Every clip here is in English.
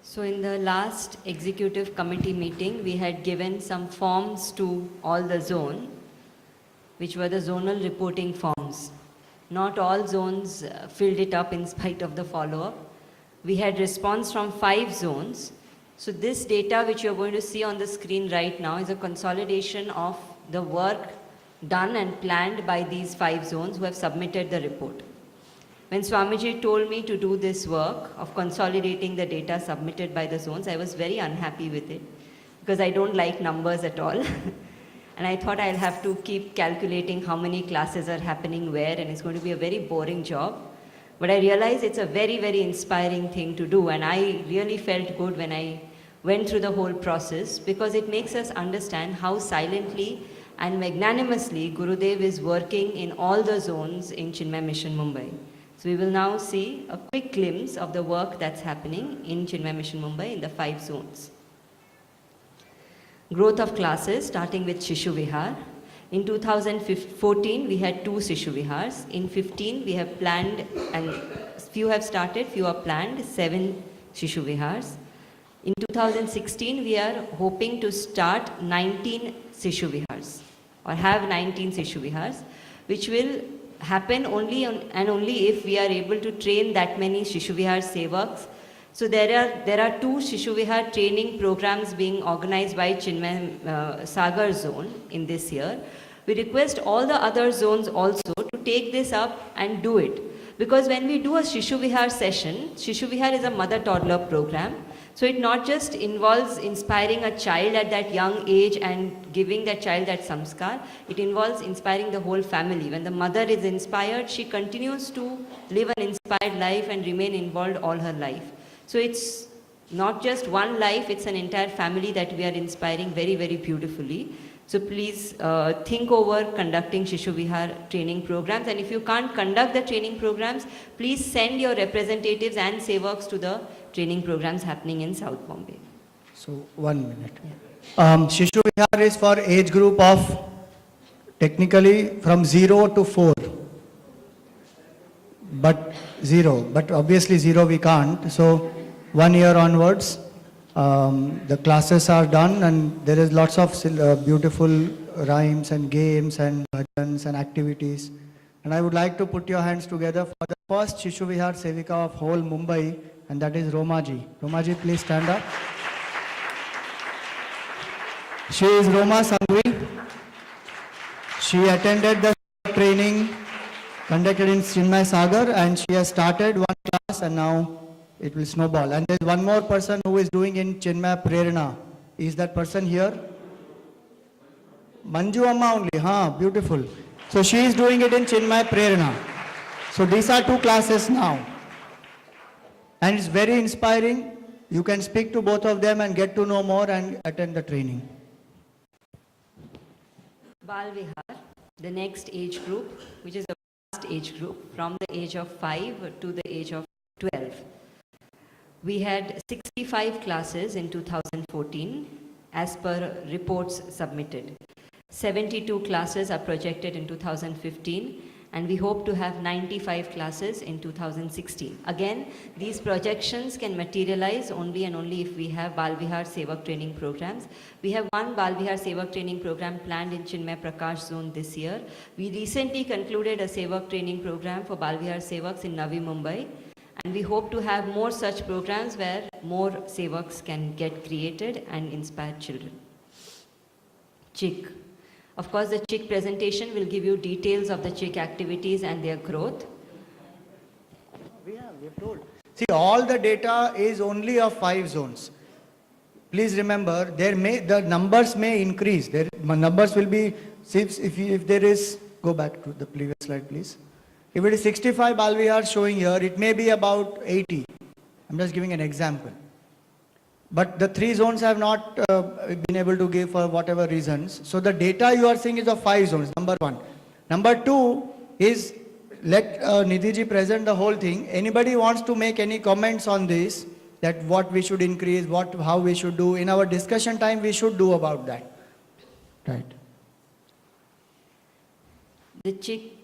So in the last executive committee meeting, we had given some forms to all the zone, which were the zonal reporting forms. Not all zones filled it up in spite of the follow-up. We had response from 5 zones. So this data which you're going to see on the screen right now is a consolidation of the work done and planned by these 5 zones who have submitted the report. When Swamiji told me to do this work of consolidating the data submitted by the zones, I was very unhappy with it because I don't like numbers at all. And I thought I'll have to keep calculating how many classes are happening where, and it's going to be a very boring job. But I realized it's a very, very inspiring thing to do, and I really felt good when I went through the whole process because it makes us understand how silently and magnanimously Gurudev is working in all the zones in Chinmay Mission Mumbai. So we will now see a quick glimpse of the work that's happening in Chinmay Mission Mumbai in the 5 zones. Growth of classes starting with Shishu Vihar. In 2014, we had 2 Shishu Vihars. In 15, we have planned, and few have started, few are planned, 7 Shishu Vihars. In 2016, we are hoping to start 19 Shishu Vihars, or have 19 Shishu Vihars, which will happen only if we are able to train that many Shishu Vihar Sevaks. So there are 2 Shishu Vihar training programs being organized by Chinmay Sagar zone in this year. We request all the other zones also to take this up and do it. Because when we do a Shishu Vihar session, Shishu Vihar is a mother-toddler program. So it not just involves inspiring a child at that young age and giving that child that samskar, it involves inspiring the whole family. When the mother is inspired, she continues to live an inspired life and remain involved all her life. So it's not just one life, it's an entire family that we are inspiring very, very beautifully. So please think over conducting Shishu Vihar training programs, and if you can't conduct the training programs, please send your representatives and sevaks to the training programs happening in South Bombay. So 1 minute. Shishu Vihar is for age group of technically from 0 to 4. But obviously 0 we can't. So 1 year onwards, the classes are done, and there is lots of beautiful rhymes and games and bhajans and activities. And I would like to put your hands together for the first Shishu Vihar Sevika of whole Mumbai, and that is Romaji. Romaji, please stand up. She is Roma Sangvi. She attended the training conducted in Chinmay Sagar, and she has started 1 class, and now it will snowball. And there is one more person who is doing in Chinmay Prerna. Is that person here? Manju Amma only, beautiful. So she is doing it in Chinmay Prerna. So these are 2 classes now. And it's very inspiring. You can speak to both of them and get to know more and attend the training. Bal Vihar, the next age group, which is the last age group from the age of 5 to the age of 12. We had 65 classes in 2014 as per reports submitted. 72 classes are projected in 2015, and we hope to have 95 classes in 2016. Again, these projections can materialize only and only if we have Bal Vihar Sevak training programs. We have 1 Bal Vihar Sevak training program planned in Chinmay Prakash zone this year. We recently concluded a Sevak training program for Bal Vihar Sevaks in Navi Mumbai. And we hope to have more such programs where more sevaks can get created and inspire children. CHIC. Of course, the CHIC presentation will give you details of the CHIC activities and their growth. We've told. See, all the data is only of 5 zones. Please remember, the numbers may increase. Numbers will be, if there is, go back to the previous slide, please. If it is 65 Bal Vihar showing here, it may be about 80. I'm just giving an example. But the 3 zones have not been able to give for whatever reasons. So the data you are seeing is of 5 zones, number 1. Number 2 is, let Nidhiji present the whole thing. Anybody wants to make any comments on this, that what we should increase, how we should do. In our discussion time, we should do about that. Right. The CHIC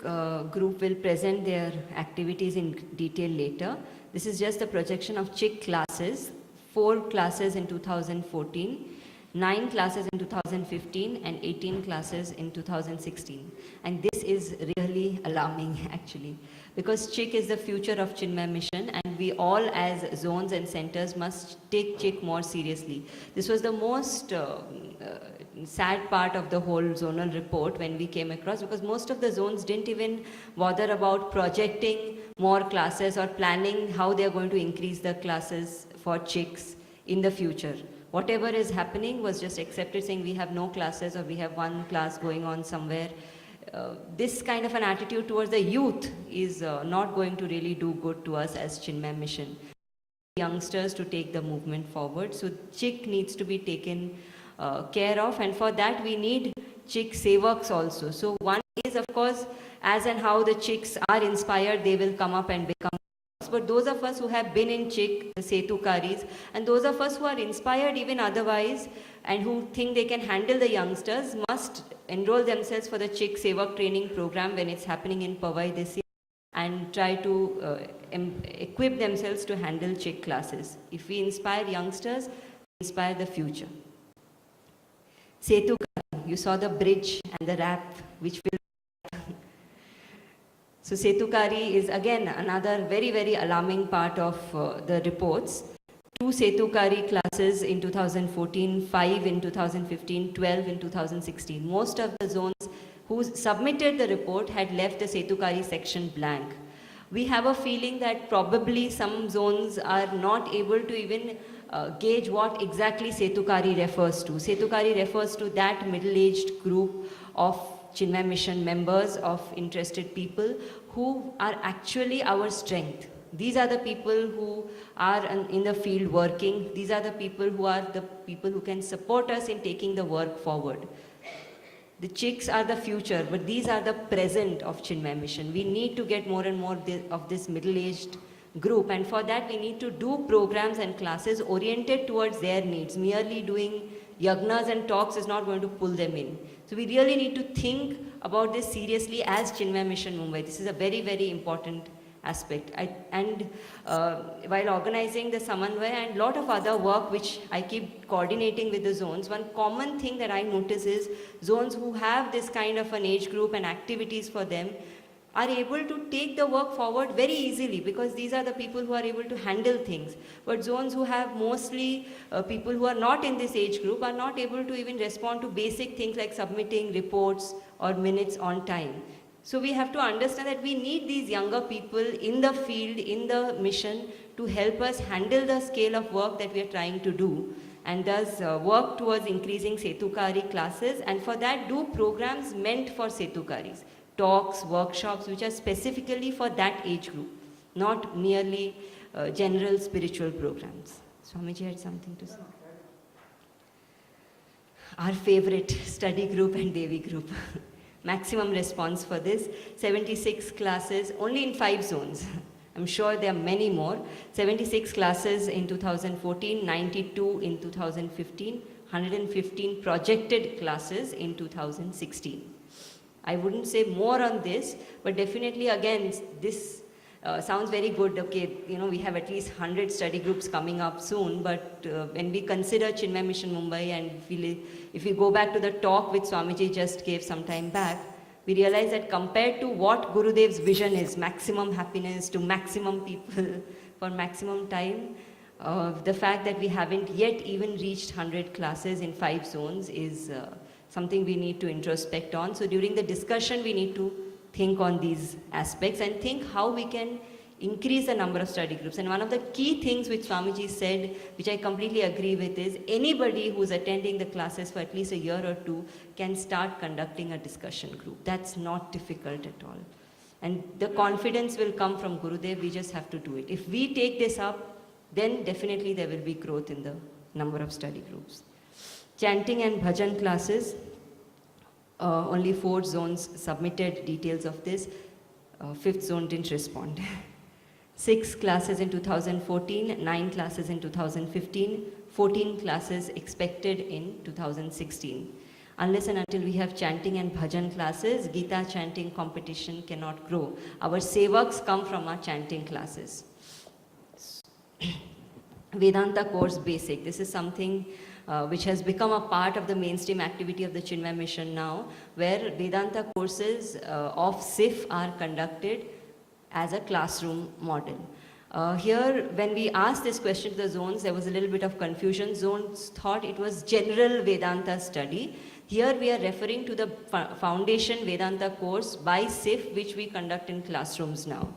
group will present their activities in detail later. This is just the projection of CHIC classes 4 classes in 2014, 9 classes in 2015, and 18 classes in 2016. And this is really alarming actually, because CHIC is the future of Chinmay mission, and we all as zones and centers must take CHIC more seriously. This was the most sad part of the whole zonal report when we came across, because most of the zones didn't even bother about projecting more classes or planning how they are going to increase the classes for CHICs in the future. Whatever is happening was just accepted, saying we have no classes or we have one class going on somewhere. This kind of an attitude towards the youth is not going to really do good to us as Chinmay mission. Youngsters to take the movement forward. So CHIC needs to be taken care of, and for that we need CHIC sevaks also. So one is, of course, as and how the CHICs are inspired, they will come up and become. But those of us who have been in CHIC, the Setukaris, and those of us who are inspired even otherwise and who think they can handle the youngsters must enroll themselves for the CHIC Sevak training program when it's happening in Powai this year, and try to equip themselves to handle CHIC classes. If we inspire youngsters, we inspire the future. Setukari, you saw the bridge and the wrap which will. So Setukari is again another very, very alarming part of the reports. 2 Setukari classes in 2014, 5 in 2015, 12 in 2016. Most of the zones who submitted the report had left the Setukari section blank. We have a feeling that probably some zones are not able to even gauge what exactly Setukari refers to. Setukari refers to that middle-aged group of Chinmay mission members, of interested people who are actually our strength. These are the people who are in the field working. These are the people who can support us in taking the work forward. The CHICs are the future, but these are the present of Chinmay mission. We need to get more and more of this middle-aged group, and for that we need to do programs and classes oriented towards their needs. Merely doing yagnas and talks is not going to pull them in. So we really need to think about this seriously as Chinmay Mission Mumbai. This is a very, very important aspect. While organizing the Samanvaya and lot of other work which I keep coordinating with the zones, one common thing that I notice is zones who have this kind of an age group and activities for them are able to take the work forward very easily, because these are the people who are able to handle things. But zones who have mostly people who are not in this age group are not able to even respond to basic things like submitting reports or minutes on time. So we have to understand that we need these younger people in the field, in the mission, to help us handle the scale of work that we are trying to do, and thus work towards increasing Setukari classes, and for that do programs meant for Setukaris. Talks, workshops which are specifically for that age group, not merely general spiritual programs. Swamiji had something to say. Our favorite study group and Devi group. Maximum response for this, 76 classes only in 5 zones. I'm sure there are many more. 76 classes in 2014, 92 in 2015, 115 projected classes in 2016. I wouldn't say more on this, but definitely again, this sounds very good. Okay, we have at least 100 study groups coming up soon, but when we consider Chinmay Mission Mumbai, and if we go back to the talk which Swamiji just gave some time back, we realize that compared to what Gurudev's vision is, maximum happiness to maximum people for maximum time, the fact that we haven't yet even reached 100 classes in 5 zones is something we need to introspect on. So during the discussion, we need to think on these aspects and think how we can increase the number of study groups. And one of the key things which Swamiji said, which I completely agree with, is anybody who's attending the classes for at least a year or 2 can start conducting a discussion group. That's not difficult at all. And the confidence will come from Gurudev, we just have to do it. If we take this up, then definitely there will be growth in the number of study groups. Chanting and bhajan classes, only 4 zones submitted details of this. 5th zone didn't respond. 6 classes in 2014, 9 classes in 2015, 14 classes expected in 2016. Unless and until we have chanting and bhajan classes, Gita chanting competition cannot grow. Our sevaks come from our chanting classes. Vedanta course basic. This is something which has become a part of the mainstream activity of the Chinmay mission now, where Vedanta courses of SIF are conducted as a classroom model. Here, when we asked this question to the zones, there was a little bit of confusion. Zones thought it was general Vedanta study. Here we are referring to the foundation Vedanta course by SIF, which we conduct in classrooms now.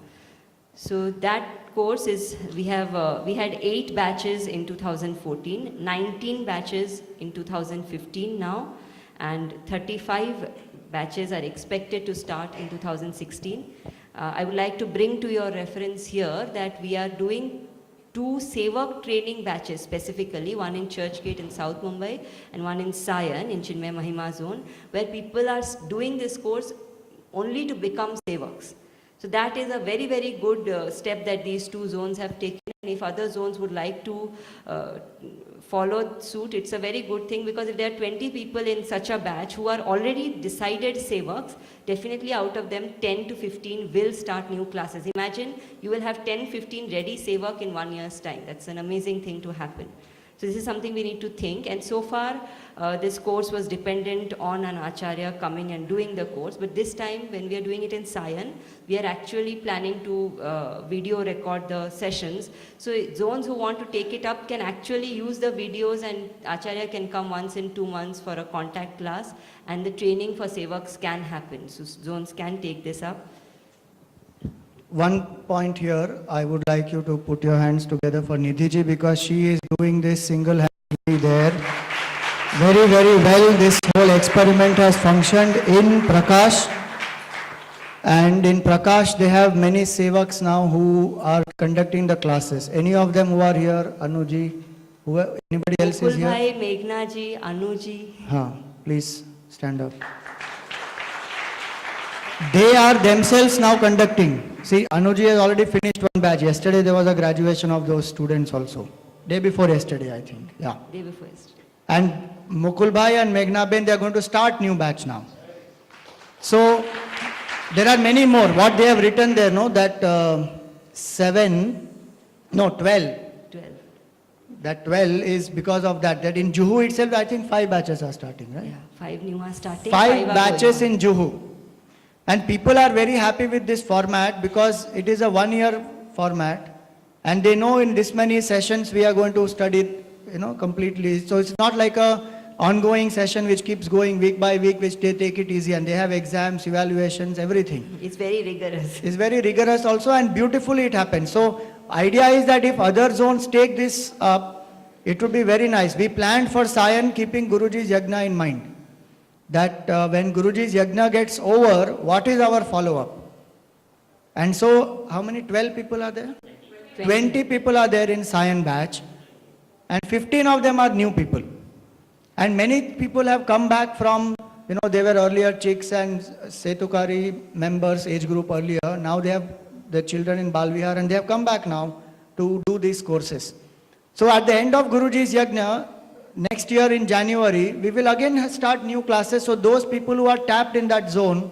So that course is, we had 8 batches in 2014, 19 batches in 2015 now, and 35 batches are expected to start in 2016. I would like to bring to your reference here that we are doing 2 Sevak training batches specifically, one in Churchgate in South Mumbai and one in Sion in Chinmay Mahima zone, where people are doing this course only to become Sevaks. So that is a very, very good step that these 2 zones have taken. And if other zones would like to follow suit, it's a very good thing, because if there are 20 people in such a batch who are already decided Sevaks, definitely out of them 10 to 15 will start new classes. Imagine you will have 10, 15 ready Sevak in 1 year's time. That's an amazing thing to happen. So this is something we need to think, and so far this course was dependent on an acharya coming and doing the course, but this time when we are doing it in Sion, we are actually planning to video record the sessions. So zones who want to take it up can actually use the videos, and acharya can come once in 2 months for a contact class, and the training for Sevaks can happen. So zones can take this up. One point here, I would like you to put your hands together for Nidhiji, because she is doing this single-handedly there. Very, very well. This whole experiment has functioned in Prakash. And in Prakash, they have many Sevaks now who are conducting the classes. Any of them who are here, Anuji, anybody else is here? Mukulbhai, Meghnaji, Anuji. Please stand up. They are themselves now conducting. See, Anuji has already finished 1 batch. Yesterday there was a graduation of those students also. Day before yesterday, I think. Yeah. Day before yesterday. And Mukulbhai and Meghnaben, they are going to start new batch now. So, there are many more. What they have written there, no, that 12. That 12 is because of that. That in Juhu itself, I think 5 batches are starting, right? Yeah, 5 new are starting. 5 batches in Juhu. And people are very happy with this format, because it is a 1-year format, and they know in this many sessions we are going to study, completely. So it's not like a ongoing session which keeps going week by week, which they take it easy, and they have exams, evaluations, everything. It's very rigorous. It's very rigorous also, and beautifully it happens. So idea is that if other zones take this up, it would be very nice. We planned for Sion keeping Guruji's Yajna in mind, that when Guruji's Yajna gets over, what is our follow-up? And so, how many? 12 people are there? 20 people are there in Sion batch, and 15 of them are new people. And many people have come back from, they were earlier chicks and Setukari members, age group earlier. Now they have the children in Balvihar, and they have come back now to do these courses. So at the end of Guruji's Yajna, next year in January, we will again start new classes. So those people who are tapped in that zone,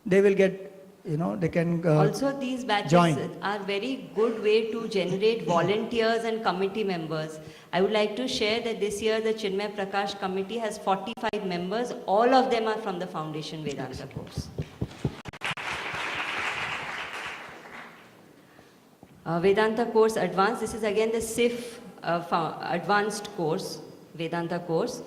they will get, they can also, these batches are very good way to generate volunteers and committee members. I would like to share that this year the Chinmay Prakash committee has 45 members. All of them are from the Foundation Vedanta course. Vedanta course advanced. This is again the SIF advanced course, Vedanta course,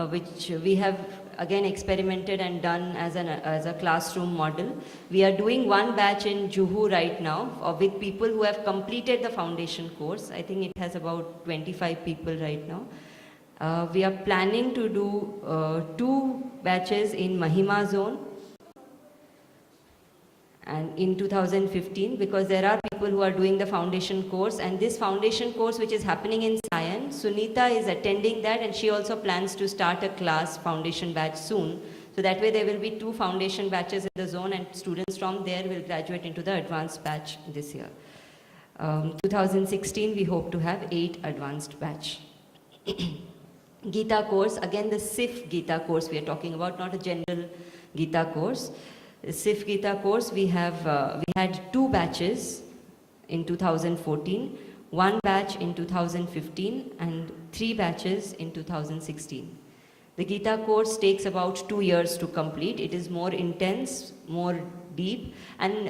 which we have again experimented and done as a classroom model. We are doing 1 batch in Juhu right now with people who have completed the foundation course. I think it has about 25 people right now. We are planning to do 2 batches in Mahima zone and in 2015, because there are people who are doing the foundation course, and this foundation course which is happening in Sion, Sunita is attending that, and she also plans to start a class foundation batch soon. So that way there will be 2 foundation batches in the zone, and students from there will graduate into the advanced batch this year. 2016 we hope to have 8 advanced batch. Gita course, again the SIF Gita course we are talking about, not a general Gita course. SIF Gita course, we had 2 batches in 2014. 1 batch in 2015 and 3 batches in 2016. The Gita course takes about 2 years to complete. It is more intense, more deep, and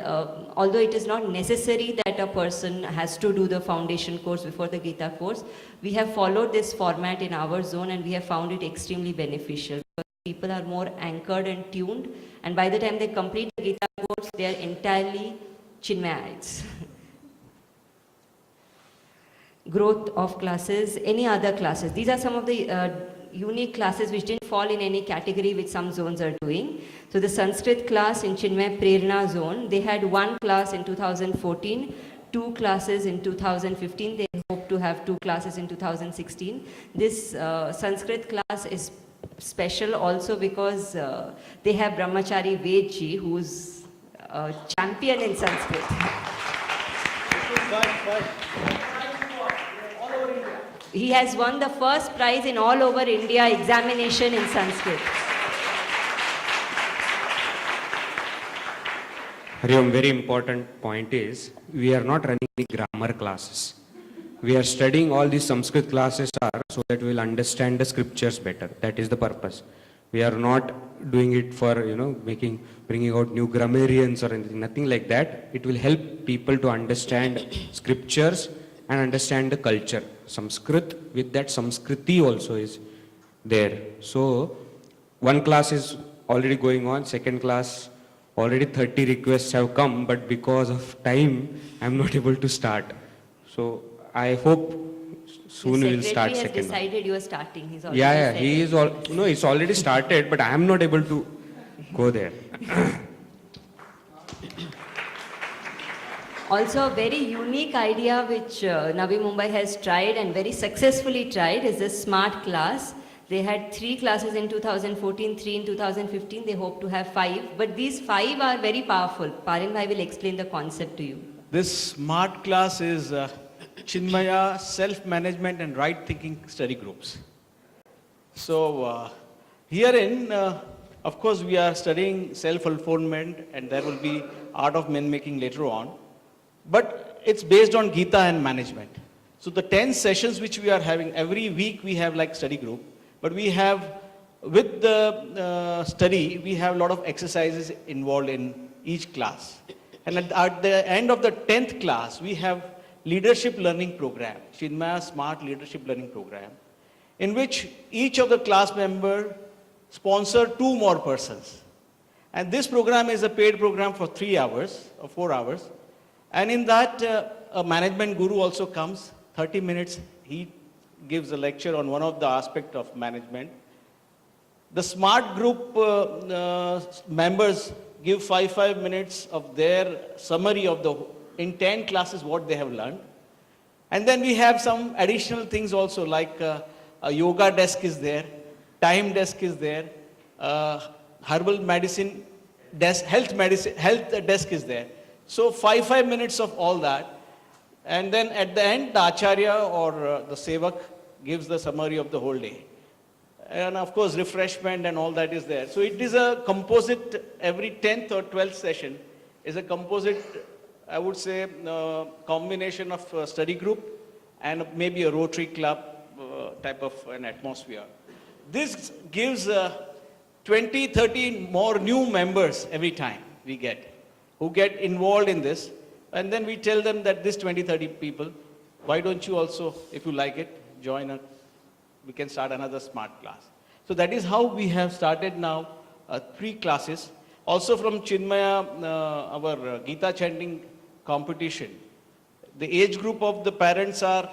although it is not necessary that a person has to do the foundation course before the Gita course, we have followed this format in our zone and we have found it extremely beneficial. People are more anchored and tuned, and by the time they complete the Gita course, they are entirely Chinmayites. Growth of classes, any other classes. These are some of the unique classes which didn't fall in any category which some zones are doing. So the Sanskrit class in Chinmay Prerna zone, they had 1 class in 2014, 2 classes in 2015. They hope to have 2 classes in 2016. This Sanskrit class is special also because they have Brahmachari Vedji, who's a champion in Sanskrit. He has won the first prize in all over India examination in Sanskrit. Hariom, very important point is, we are not running any grammar classes. We are studying all these Sanskrit classes are so that we will understand the scriptures better. That is the purpose. We are not doing it for, bringing out new grammarians or anything, nothing like that. It will help people to understand scriptures and understand the culture. Sanskrit, with that Samskriti also is there. So, 1 class is already going on, 2nd class, already 30 requests have come, but because of time, I am not able to start. So, I hope soon we will start second. Has decided you are starting. He's already yeah, he is all. No, it's already started, but I am not able to go there. Also, a very unique idea which Navi Mumbai has tried and very successfully tried is the smart class. They had 3 classes in 2014, 3 in 2015. They hope to have 5, but these 5 are very powerful. Parin Bhai will explain the concept to you. This smart class is Chinmaya self-management and right thinking study groups. So herein, of course, we are studying self-fulfillment, and there will be art of men making later on. But it's based on Gita and management. So the 10 sessions which we are having, every week we have like study group, but we have, with the study, we have a lot of exercises involved in each class. And at the end of the 10th class, we have leadership learning program, Chinmaya Smart Leadership Learning Program, in which each of the class member sponsor 2 more persons. And this program is a paid program for 3 hours or 4 hours. And in that, a management guru also comes, 30 minutes, he gives a lecture on one of the aspects of management. The smart group members give 5 minutes of their summary of in 10 classes what they have learned. And then we have some additional things also, like a yoga desk is there, time desk is there, herbal medicine desk, health desk is there. So 5 minutes of all that, and then at the end, the Acharya or the Sevak gives the summary of the whole day. And of course, refreshment and all that is there. So it is a composite, every 10th or 12th session is a composite, I would say, combination of study group and maybe a Rotary Club type of an atmosphere. This gives 20, 30 more new members every time we get, who get involved in this, and then we tell them that this 20, 30 people, why don't you also, if you like it, join us, we can start another smart class. So that is how we have started now 3 classes. Also from Chinmaya, our Gita chanting competition, the age group of the parents are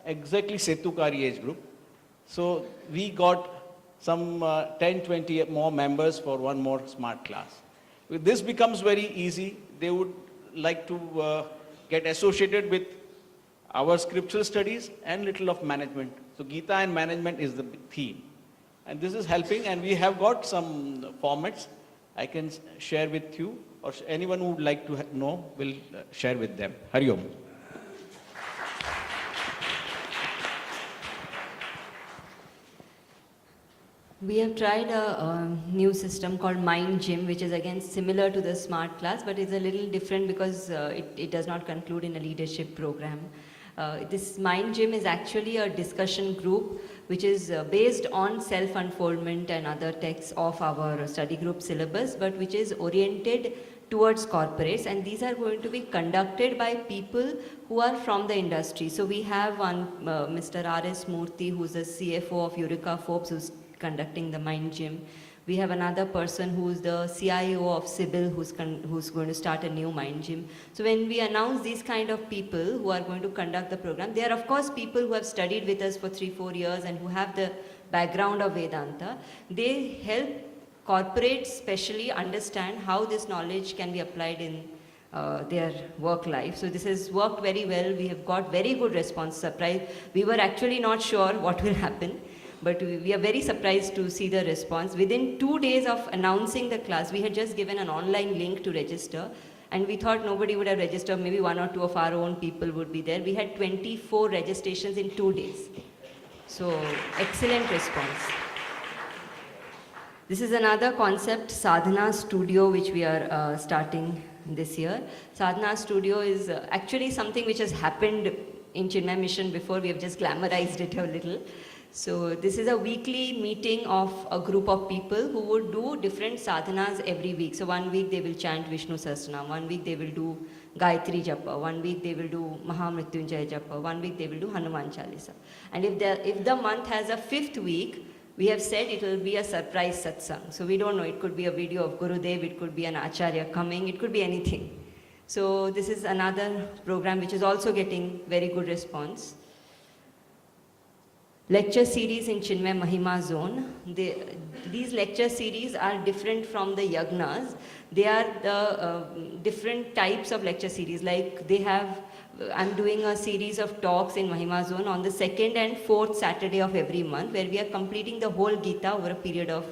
exactly Setukari age group. So we got some 10, 20 more members for 1 more smart class. This becomes very easy. They would like to get associated with our scriptural studies and little of management. So Gita and management is the theme. And this is helping, and we have got some formats I can share with you, or anyone who would like to know will share with them. Hari Om. We have tried a new system called Mind Gym, which is again similar to the smart class, but it's a little different because it does not conclude in a leadership program. This Mind Gym is actually a discussion group which is based on self-unfoldment and other texts of our study group syllabus, but which is oriented towards corporates, and these are going to be conducted by people who are from the industry. So we have one Mr. R.S. Murthy, who's the CFO of Eureka Forbes, who's conducting the Mind Gym. We have another person who's the CIO of Sybil, who's going to start a new Mind Gym. So when we announce these kind of people who are going to conduct the program, they are of course people who have studied with us for 3-4 years and who have the background of Vedanta. They help corporates especially understand how this knowledge can be applied in their work life. So this has worked very well. We have got very good response. Surprise. We were actually not sure what will happen, but we are very surprised to see the response. Within 2 days of announcing the class, we had just given an online link to register, and we thought nobody would have registered. Maybe 1 or 2 of our own people would be there. We had 24 registrations in 2 days. So excellent response. This is another concept, Sadhana Studio, which we are starting this year. Sadhana Studio is actually something which has happened in Chinmay Mission before. We have just glamorized it a little. So this is a weekly meeting of a group of people who would do different sadhanas every week. So 1 week they will chant Vishnu Sahasranam, 1 week they will do Gayatri Japa, 1 week they will do Mahamrityunjaya Japa, 1 week they will do Hanuman Chalisa. And if the month has a 5th week, we have said it will be a surprise satsang. So we don't know, it could be a video of Gurudev, it could be an Acharya coming, it could be anything. So this is another program which is also getting very good response. Lecture series in Chinmay Mahima zone. These lecture series are different from the yagnas. They are the different types of lecture series. Like they have, I'm doing a series of talks in Mahima zone on the 2nd and 4th Saturday of every month, where we are completing the whole Gita over a period of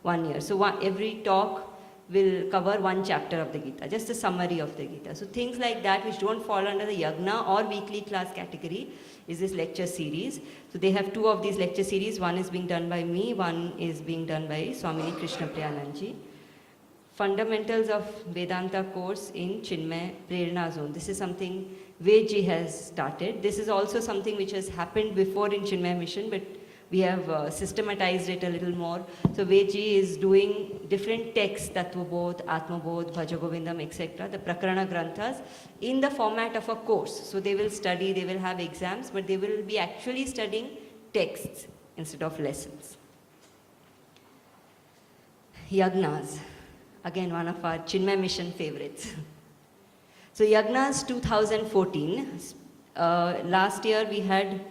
1 year. So every talk will cover 1 chapter of the Gita, just a summary of the Gita. So things like that which don't fall under the yagna or weekly class category is this lecture series. So they have 2 of these lecture series. One is being done by me, one is being done by Swamini Krishna Priyananji. Fundamentals of Vedanta course in Chinmay Prerna zone. This is something Vedji has started. This is also something which has happened before in Chinmay Mission, but we have systematized it a little more. So Vedji is doing different texts, Tattvabodh, Atmabodh, Bhajagovindam, etc., the Prakarana Granthas, in the format of a course. So they will study, they will have exams, but they will be actually studying texts instead of lessons. Yagnas, again one of our Chinmay Mission favorites. So Yagnas 2014, last year we have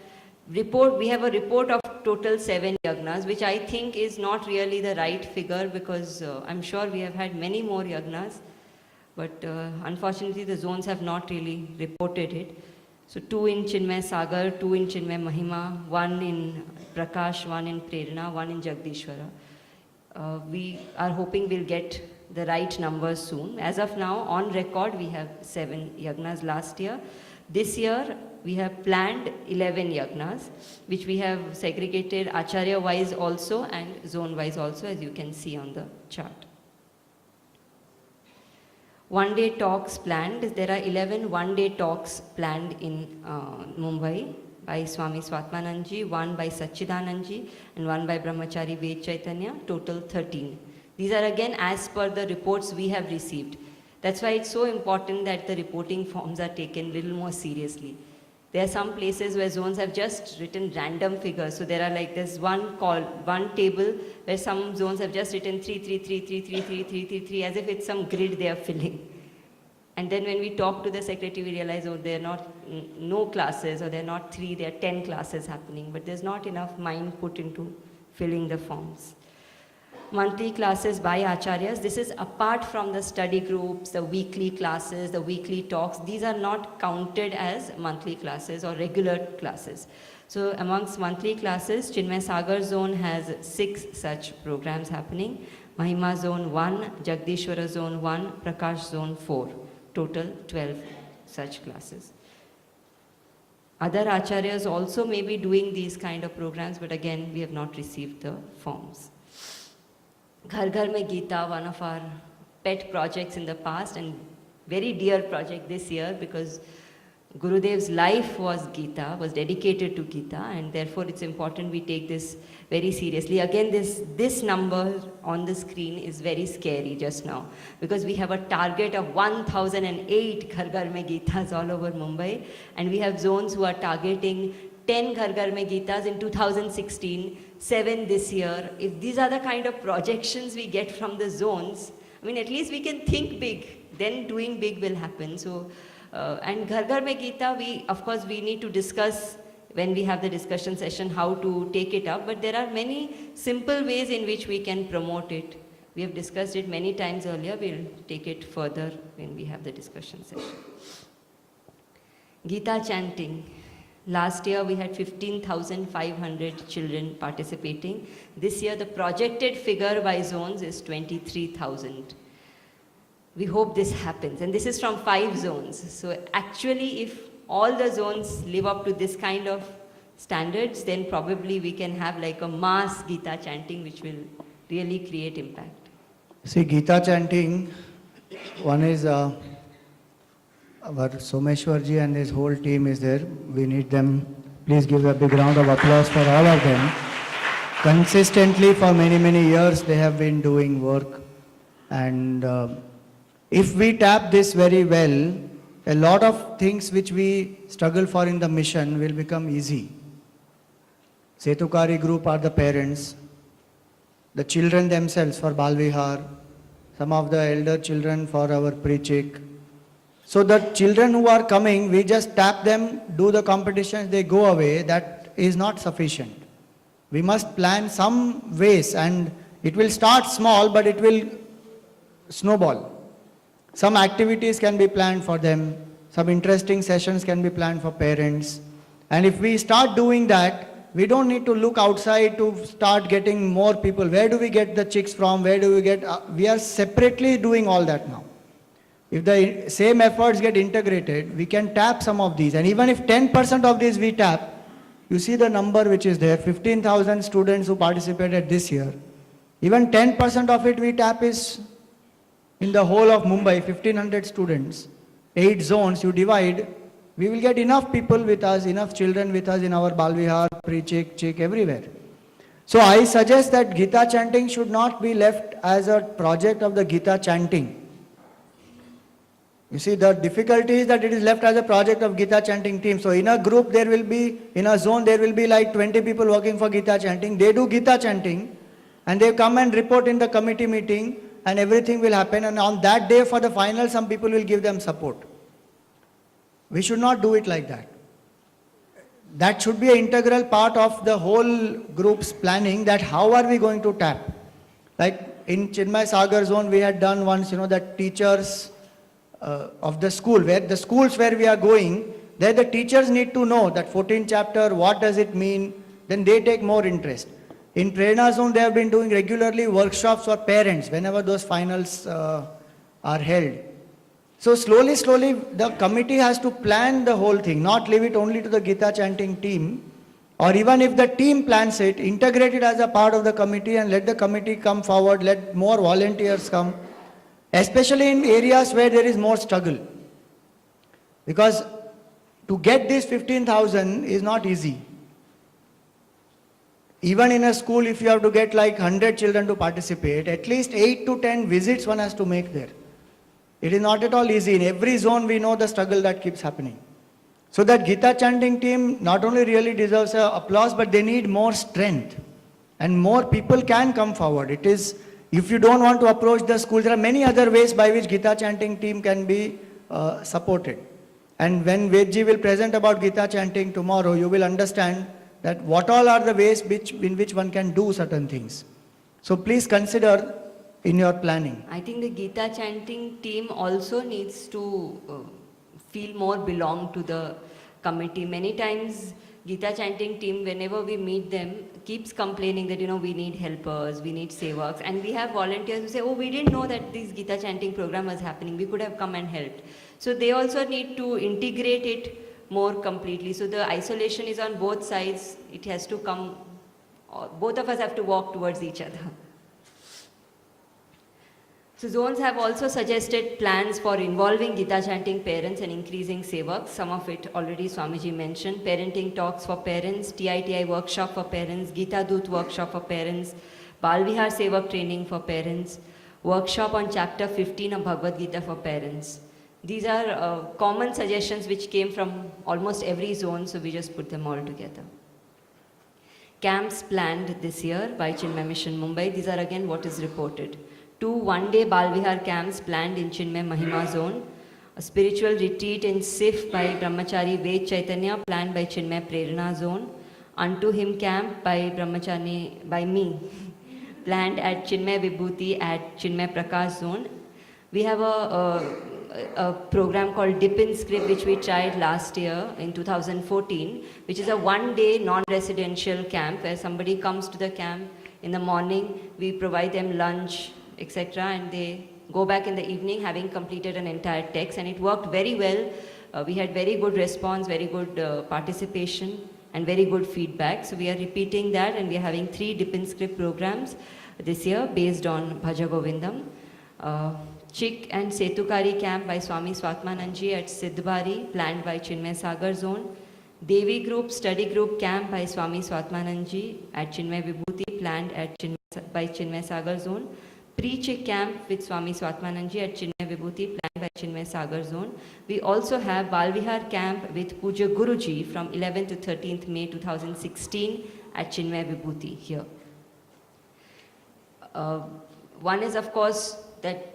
a report of total 7 yagnas, which I think is not really the right figure, because I'm sure we have had many more yagnas, but unfortunately the zones have not really reported it. So 2 in Chinmay Sagar, 2 in Chinmay Mahima, 1 in Prakash, 1 in Prerna, 1 in Jagdishwara. We are hoping we'll get the right numbers soon. As of now, on record, we have 7 yagnas last year. This year, we have planned 11 yagnas, which we have segregated Acharya-wise also and zone-wise also, as you can see on the chart. One-day talks planned. There are 11 one-day talks planned in Mumbai by Swami Swatmanandji, 1 by Satchidanandji, and 1 by Brahmachari Ved Chaitanya, total 13. These are again as per the reports we have received. That's why it's so important that the reporting forms are taken a little more seriously. There are some places where zones have just written random figures. So there are like this one table where some zones have just written 3, 3, 3, 3, 3, 3, 3, 3, 3, as if it's some grid they are filling. And then when we talk to the secretary, we realize, oh, there are not no classes, or there are not 3, there are 10 classes happening. But there's not enough mind put into filling the forms. Monthly classes by acharyas. This is apart from the study groups, the weekly classes, the weekly talks. These are not counted as monthly classes or regular classes. So amongst monthly classes, Chinmay Sagar zone has 6 such programs happening. Mahima zone 1, Jagdishwara zone 1, Prakash zone 4. Total 12 such classes. Other acharyas also may be doing these kind of programs, but again, we have not received the forms. Ghar Ghar Mein Gita, one of our pet projects in the past and very dear project this year, because Gurudev's life was Gita, was dedicated to Gita, and therefore it's important we take this very seriously. Again, this number on the screen is very scary just now, because we have a target of 1008 Ghar Ghar Mein Gitas all over Mumbai, and we have zones who are targeting 10 Ghar Ghar Mein Gitas in 2016, 7 this year. If these are the kind of projections we get from the zones, I mean, at least we can think big, then doing big will happen. So, and Ghar Ghar Mein Gita, of course, we need to discuss when we have the discussion session how to take it up, but there are many simple ways in which we can promote it. We have discussed it many times earlier, we'll take it further when we have the discussion session. Gita chanting. Last year we had 15,500 children participating. This year the projected figure by zones is 23,000. We hope this happens, and this is from 5 zones. So actually, if all the zones live up to this kind of standards, then probably we can have like a mass Gita chanting which will really create impact. See, Gita chanting, one is our Someshwarji and his whole team is there. We need them. Please give a big round of applause for all of them. Consistently for many, many years they have been doing work, and if we tap this very well, a lot of things which we struggle for in the mission will become easy. Setukari group are the parents, the children themselves for Balvihar, some of the elder children for our pre-check. So the children who are coming, we just tap them, do the competitions, they go away. That is not sufficient. We must plan some ways, and it will start small, but it will snowball. Some activities can be planned for them, some interesting sessions can be planned for parents. And if we start doing that, we don't need to look outside to start getting more people. Where do we get the chicks from? Where do we get? We are separately doing all that now. If the same efforts get integrated, we can tap some of these. And even if 10% of these we tap, you see the number which is there, 15,000 students who participated this year. Even 10% of it we tap is in the whole of Mumbai, 1,500 students, 8 zones, you divide, we will get enough people with us, enough children with us in our Balvihar, pre-check, check, everywhere. So I suggest that Gita chanting should not be left as a project of the Gita chanting. You see, the difficulty is that it is left as a project of Gita chanting team. So in a group there will be, in a zone there will be like 20 people working for Gita chanting. They do Gita chanting and they come and report in the committee meeting, and everything will happen, and on that day for the final some people will give them support. We should not do it like that. That should be an integral part of the whole group's planning, that how are we going to tap. Like in Chinmay Sagar zone we had done once, that teachers of the school, where the schools where we are going, there the teachers need to know that 14th chapter, what does it mean, then they take more interest. In Prerna Zone, they have been doing regularly workshops for parents whenever those finals are held. So slowly, the committee has to plan the whole thing, not leave it only to the Gita chanting team. Or even if the team plans it, integrate it as a part of the committee and let the committee come forward, let more volunteers come, especially in areas where there is more struggle. Because to get this 15,000 is not easy. Even in a school, if you have to get like 100 children to participate, at least 8 to 10 visits one has to make there. It is not at all easy. In every zone, we know the struggle that keeps happening. So that Gita chanting team not only really deserves applause, but they need more strength. And more people can come forward. It is, if you don't want to approach the school, there are many other ways by which Gita chanting team can be supported. And when Vedji will present about Gita chanting tomorrow, you will understand that what all are the ways in which one can do certain things. So please consider in your planning. I think the Gita chanting team also needs to feel more belong to the committee. Many times Gita chanting team, whenever we meet them, keeps complaining that, we need helpers, we need sevaks, and we have volunteers who say, oh, we didn't know that this Gita chanting program was happening, we could have come and helped. So they also need to integrate it more completely. So the isolation is on both sides. It has to come, both of us have to walk towards each other. So zones have also suggested plans for involving Gita chanting parents and increasing sevaks. Some of it already Swamiji mentioned. Parenting talks for parents, TITI workshop for parents, Gita Doot workshop for parents, Balvihar Sevak training for parents, workshop on chapter 15 of Bhagavad Gita for parents. These are common suggestions which came from almost every zone, so we just put them all together. Camps planned this year by Chinmay Mission Mumbai. These are again what is reported. 2 one-day Balvihar camps planned in Chinmay Mahima zone. A spiritual retreat in Sif by Brahmachari Ved Chaitanya planned by Chinmay Prerna zone. Unto Him camp by Brahmachari, by me, planned at Chinmay Vibhuti at Chinmay Prakash zone. We have a program called Dip in Script which we tried last year in 2014, which is a one-day non-residential camp where somebody comes to the camp in the morning, we provide them lunch, etc. and they go back in the evening having completed an entire text, and it worked very well. We had very good response, very good participation and very good feedback. So we are repeating that, and we are having 3 Dip in Script programs this year based on Bhaja Govindam. Chik and Setukari camp by Swami Swatmanandji at Siddhbari, planned by Chinmay Sagar zone. Devi group study group camp by Swami Swatmanandji at Chinmay Vibhuti, planned at by Chinmay Sagar zone. Pre-Chik camp with Swami Swatmanandji at Chinmay Vibhuti, planned by Chinmay Sagar zone. We also have Balvihar camp with Puja Guruji from 11th to 13th May 2016 at Chinmay Vibhuti here. One is of course that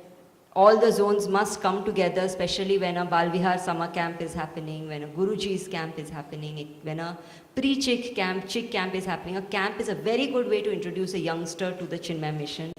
all the zones must come together, especially when a Balvihar summer camp is happening, when a Guruji's camp is happening, when a pre-Chik camp is happening. A camp is a very good way to introduce a youngster to the Chinmay mission.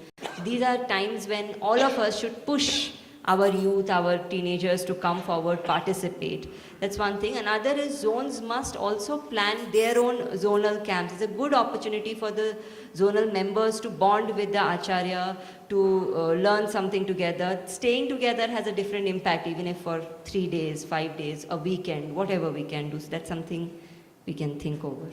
These are times when all of us should push our youth, our teenagers to come forward, participate. That's one thing. Another is zones must also plan their own zonal camps. It's a good opportunity for the zonal members to bond with the Acharya, to learn something together. Staying together has a different impact, even if for 3 days, 5 days, a weekend, whatever we can do. So that's something we can think over.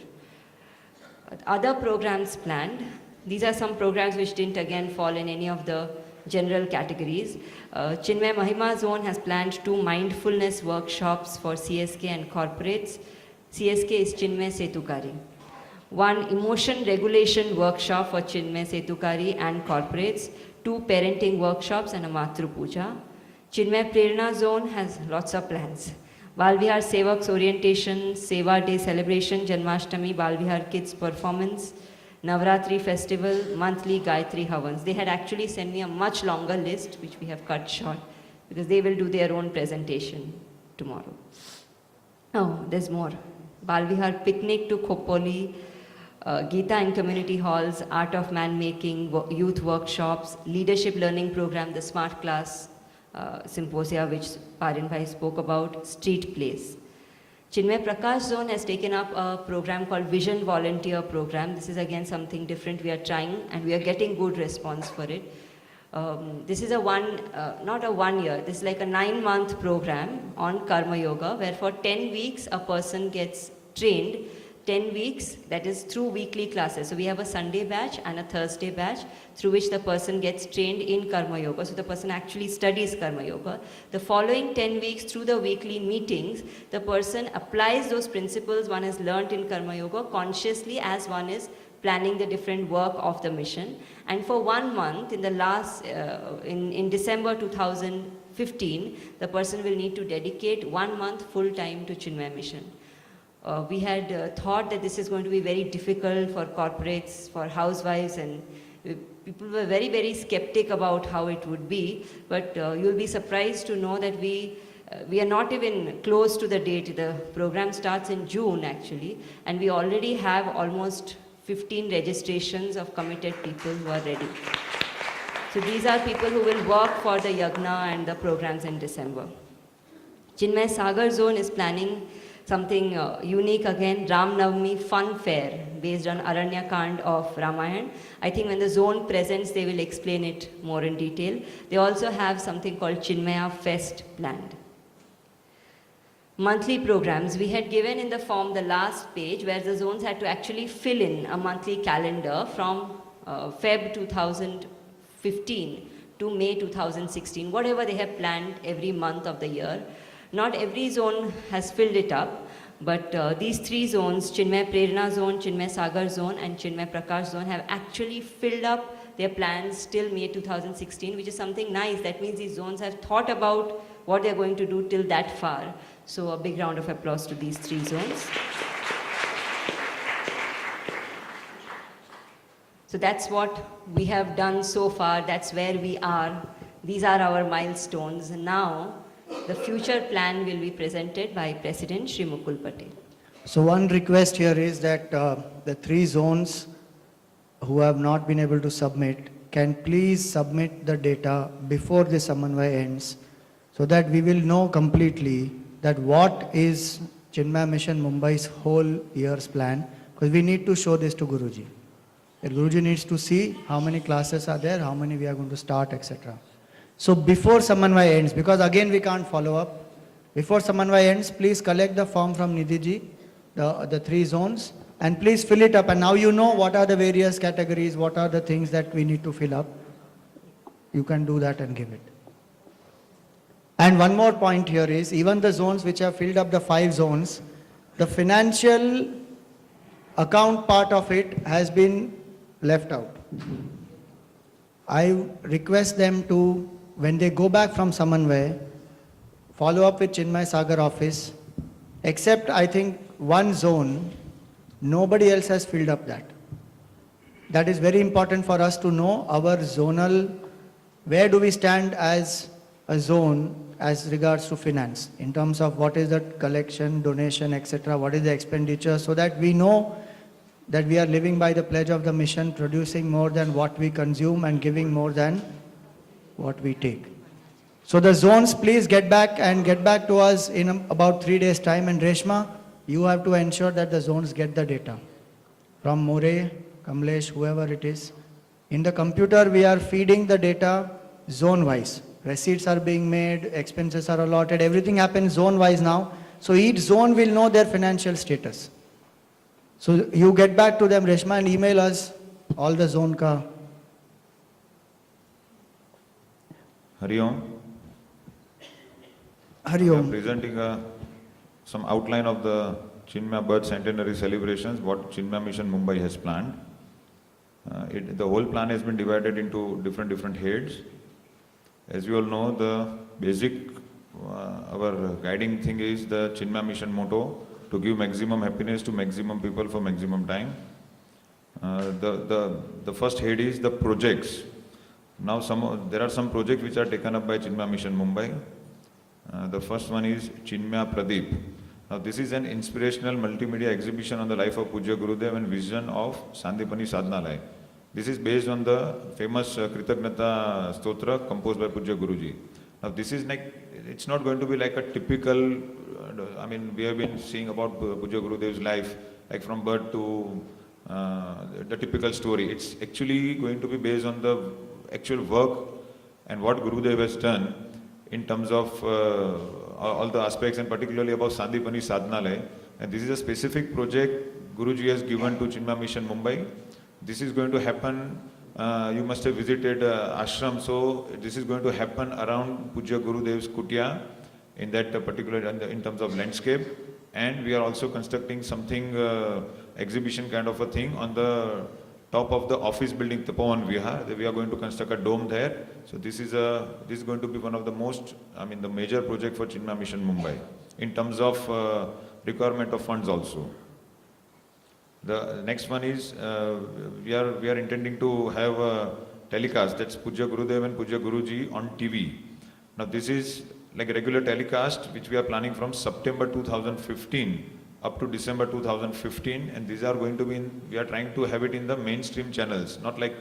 Other programs planned. These are some programs which didn't again fall in any of the general categories. Chinmay Mahima zone has planned 2 mindfulness workshops for CSK and corporates. CSK is Chinmay Setukari. 1 emotion regulation workshop for Chinmay Setukari and corporates. 2 parenting workshops and a Matru Puja. Chinmay Prerna zone has lots of plans. Balvihar Sevaks orientation, Seva Day celebration, Janmashtami, Balvihar Kids performance, Navratri festival, monthly Gayatri Havans. They had actually sent me a much longer list, which we have cut short, because they will do their own presentation tomorrow. Oh, there's more. Balvihar picnic to Khopoli, Gita and community halls, art of man making, youth workshops, leadership learning program, the smart class symposia which Parin Bhai spoke about, street plays. Chinmay Prakash zone has taken up a program called Vision Volunteer Program. This is again something different we are trying, and we are getting good response for it. This is not a 1 year, this is like a 9-month program on Karma Yoga, where for 10 weeks a person gets trained. 10 weeks, that is through weekly classes. So we have a Sunday batch and a Thursday batch through which the person gets trained in Karma Yoga. So the person actually studies Karma Yoga. The following 10 weeks through the weekly meetings, the person applies those principles one has learned in Karma Yoga consciously as one is planning the different work of the mission. And for 1 month, in the last, in December 2015, the person will need to dedicate 1 month full time to Chinmay mission. We had thought that this is going to be very difficult for corporates, for housewives, and people were very, very skeptic about how it would be. But you'll be surprised to know that we are not even close to the date. The program starts in June actually, and we already have almost 15 registrations of committed people who are ready. So these are people who will work for the yagna and the programs in December. Chinmay Sagar zone is planning something unique again, Ram Navami fun fair based on Aranya Kand of Ramayana. I think when the zone presents, they will explain it more in detail. They also have something called Chinmaya Fest planned. Monthly programs, we had given in the form the last page where the zones had to actually fill in a monthly calendar from Feb 2015 to May 2016, whatever they have planned every month of the year. Not every zone has filled it up, but these three zones, Chinmay Prerna zone, Chinmay Sagar zone and Chinmay Prakash zone, have actually filled up their plans till May 2016, which is something nice. That means these zones have thought about what they are going to do till that far. So a big round of applause to these three zones. So that's what we have done so far. That's where we are. These are our milestones. Now, the future plan will be presented by President Shri Mukul Patel. So one request here is that the three zones who have not been able to submit can please submit the data before the Samanvay ends, so that we will know completely that what is Chinmay Mission Mumbai's whole year's plan, because we need to show this to Guruji. The Guruji needs to see how many classes are there, how many we are going to start, etc. So before Samanvay ends, because again we can't follow up, before Samanvay ends, please collect the form from Nidhiji, the three zones, and please fill it up. And now you know what are the various categories, what are the things that we need to fill up. You can do that and give it. And one more point here is, even the zones which have filled up the 5 zones, the financial account part of it has been left out. I request them to, when they go back from Samanvay, follow up with Chinmay Sagar office, except I think one zone, nobody else has filled up that. That is very important for us to know our zonal, where do we stand as a zone as regards to finance, in terms of what is the collection, donation, etc., what is the expenditure, so that we know that we are living by the pledge of the mission, producing more than what we consume and giving more than what we take. So the zones, please get back to us in about 3 days' time. And Reshma, you have to ensure that the zones get the data from More, Kamlesh, whoever it is. In the computer, we are feeding the data zone-wise. Receipts are being made, expenses are allotted, everything happens zone-wise now. So each zone will know their financial status. So you get back to them, Reshma, and email us all the zone ka. Hari Om. Hari We are Om. presenting some outline of the Chinmay birth centenary celebrations, what Chinmay Mission Mumbai has planned. The whole plan has been divided into different heads. As you all know, the basic, our guiding thing is the Chinmay Mission motto, to give maximum happiness to maximum people for maximum time. The first head is the projects. Now there are some projects which are taken up by Chinmay Mission Mumbai. The first one is Chinmay Pradeep. Now this is an inspirational multimedia exhibition on the life of Pujya Gurudev and vision of Sandipani Sadhnalaya. This is based on the famous Kritagnata Stotra composed by Pujya Guruji. Now this is like, it's not going to be like a typical, we have been seeing about Pujya Gurudev's life, like from birth to the typical story. It's actually going to be based on the actual work and what Gurudev has done in terms of all the aspects, and particularly about Sandipani Sadhnalaya. And this is a specific project Guruji has given to Chinmay Mission Mumbai. This is going to happen, you must have visited ashram, so this is going to happen around Pujya Gurudev's Kutya, in that particular, in terms of landscape. And we are also constructing something, exhibition kind of a thing on the top of the office building, Tapovan Vihar. We are going to construct a dome there. So this is going to be one of the most, the major project for Chinmay Mission Mumbai, in terms of requirement of funds also. The next one is, we are intending to have a telecast, that's Pujya Gurudev and Pujya Guruji on TV. Now this is like a regular telecast which we are planning from September 2015 up to December 2015, and these are going to be we are trying to have it in the mainstream channels, not like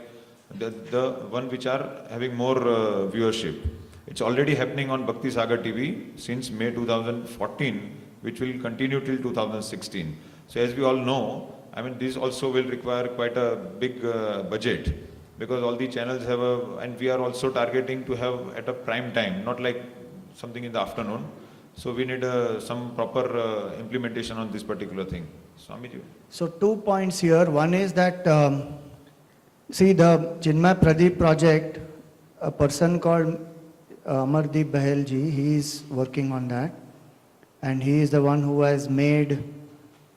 the one which are having more viewership. It's already happening on Bhakti Sagar TV since May 2014, which will continue till 2016. So as we all know, this also will require quite a big budget, because all the channels have and we are also targeting to have at a prime time, not like something in the afternoon. So we need some proper implementation on this particular thing. Swamiji. So 2 points here. One is that, see, the Chinmay Pradeep project a person called Amardeep Bahelji. He is working on that. And he is the one who has made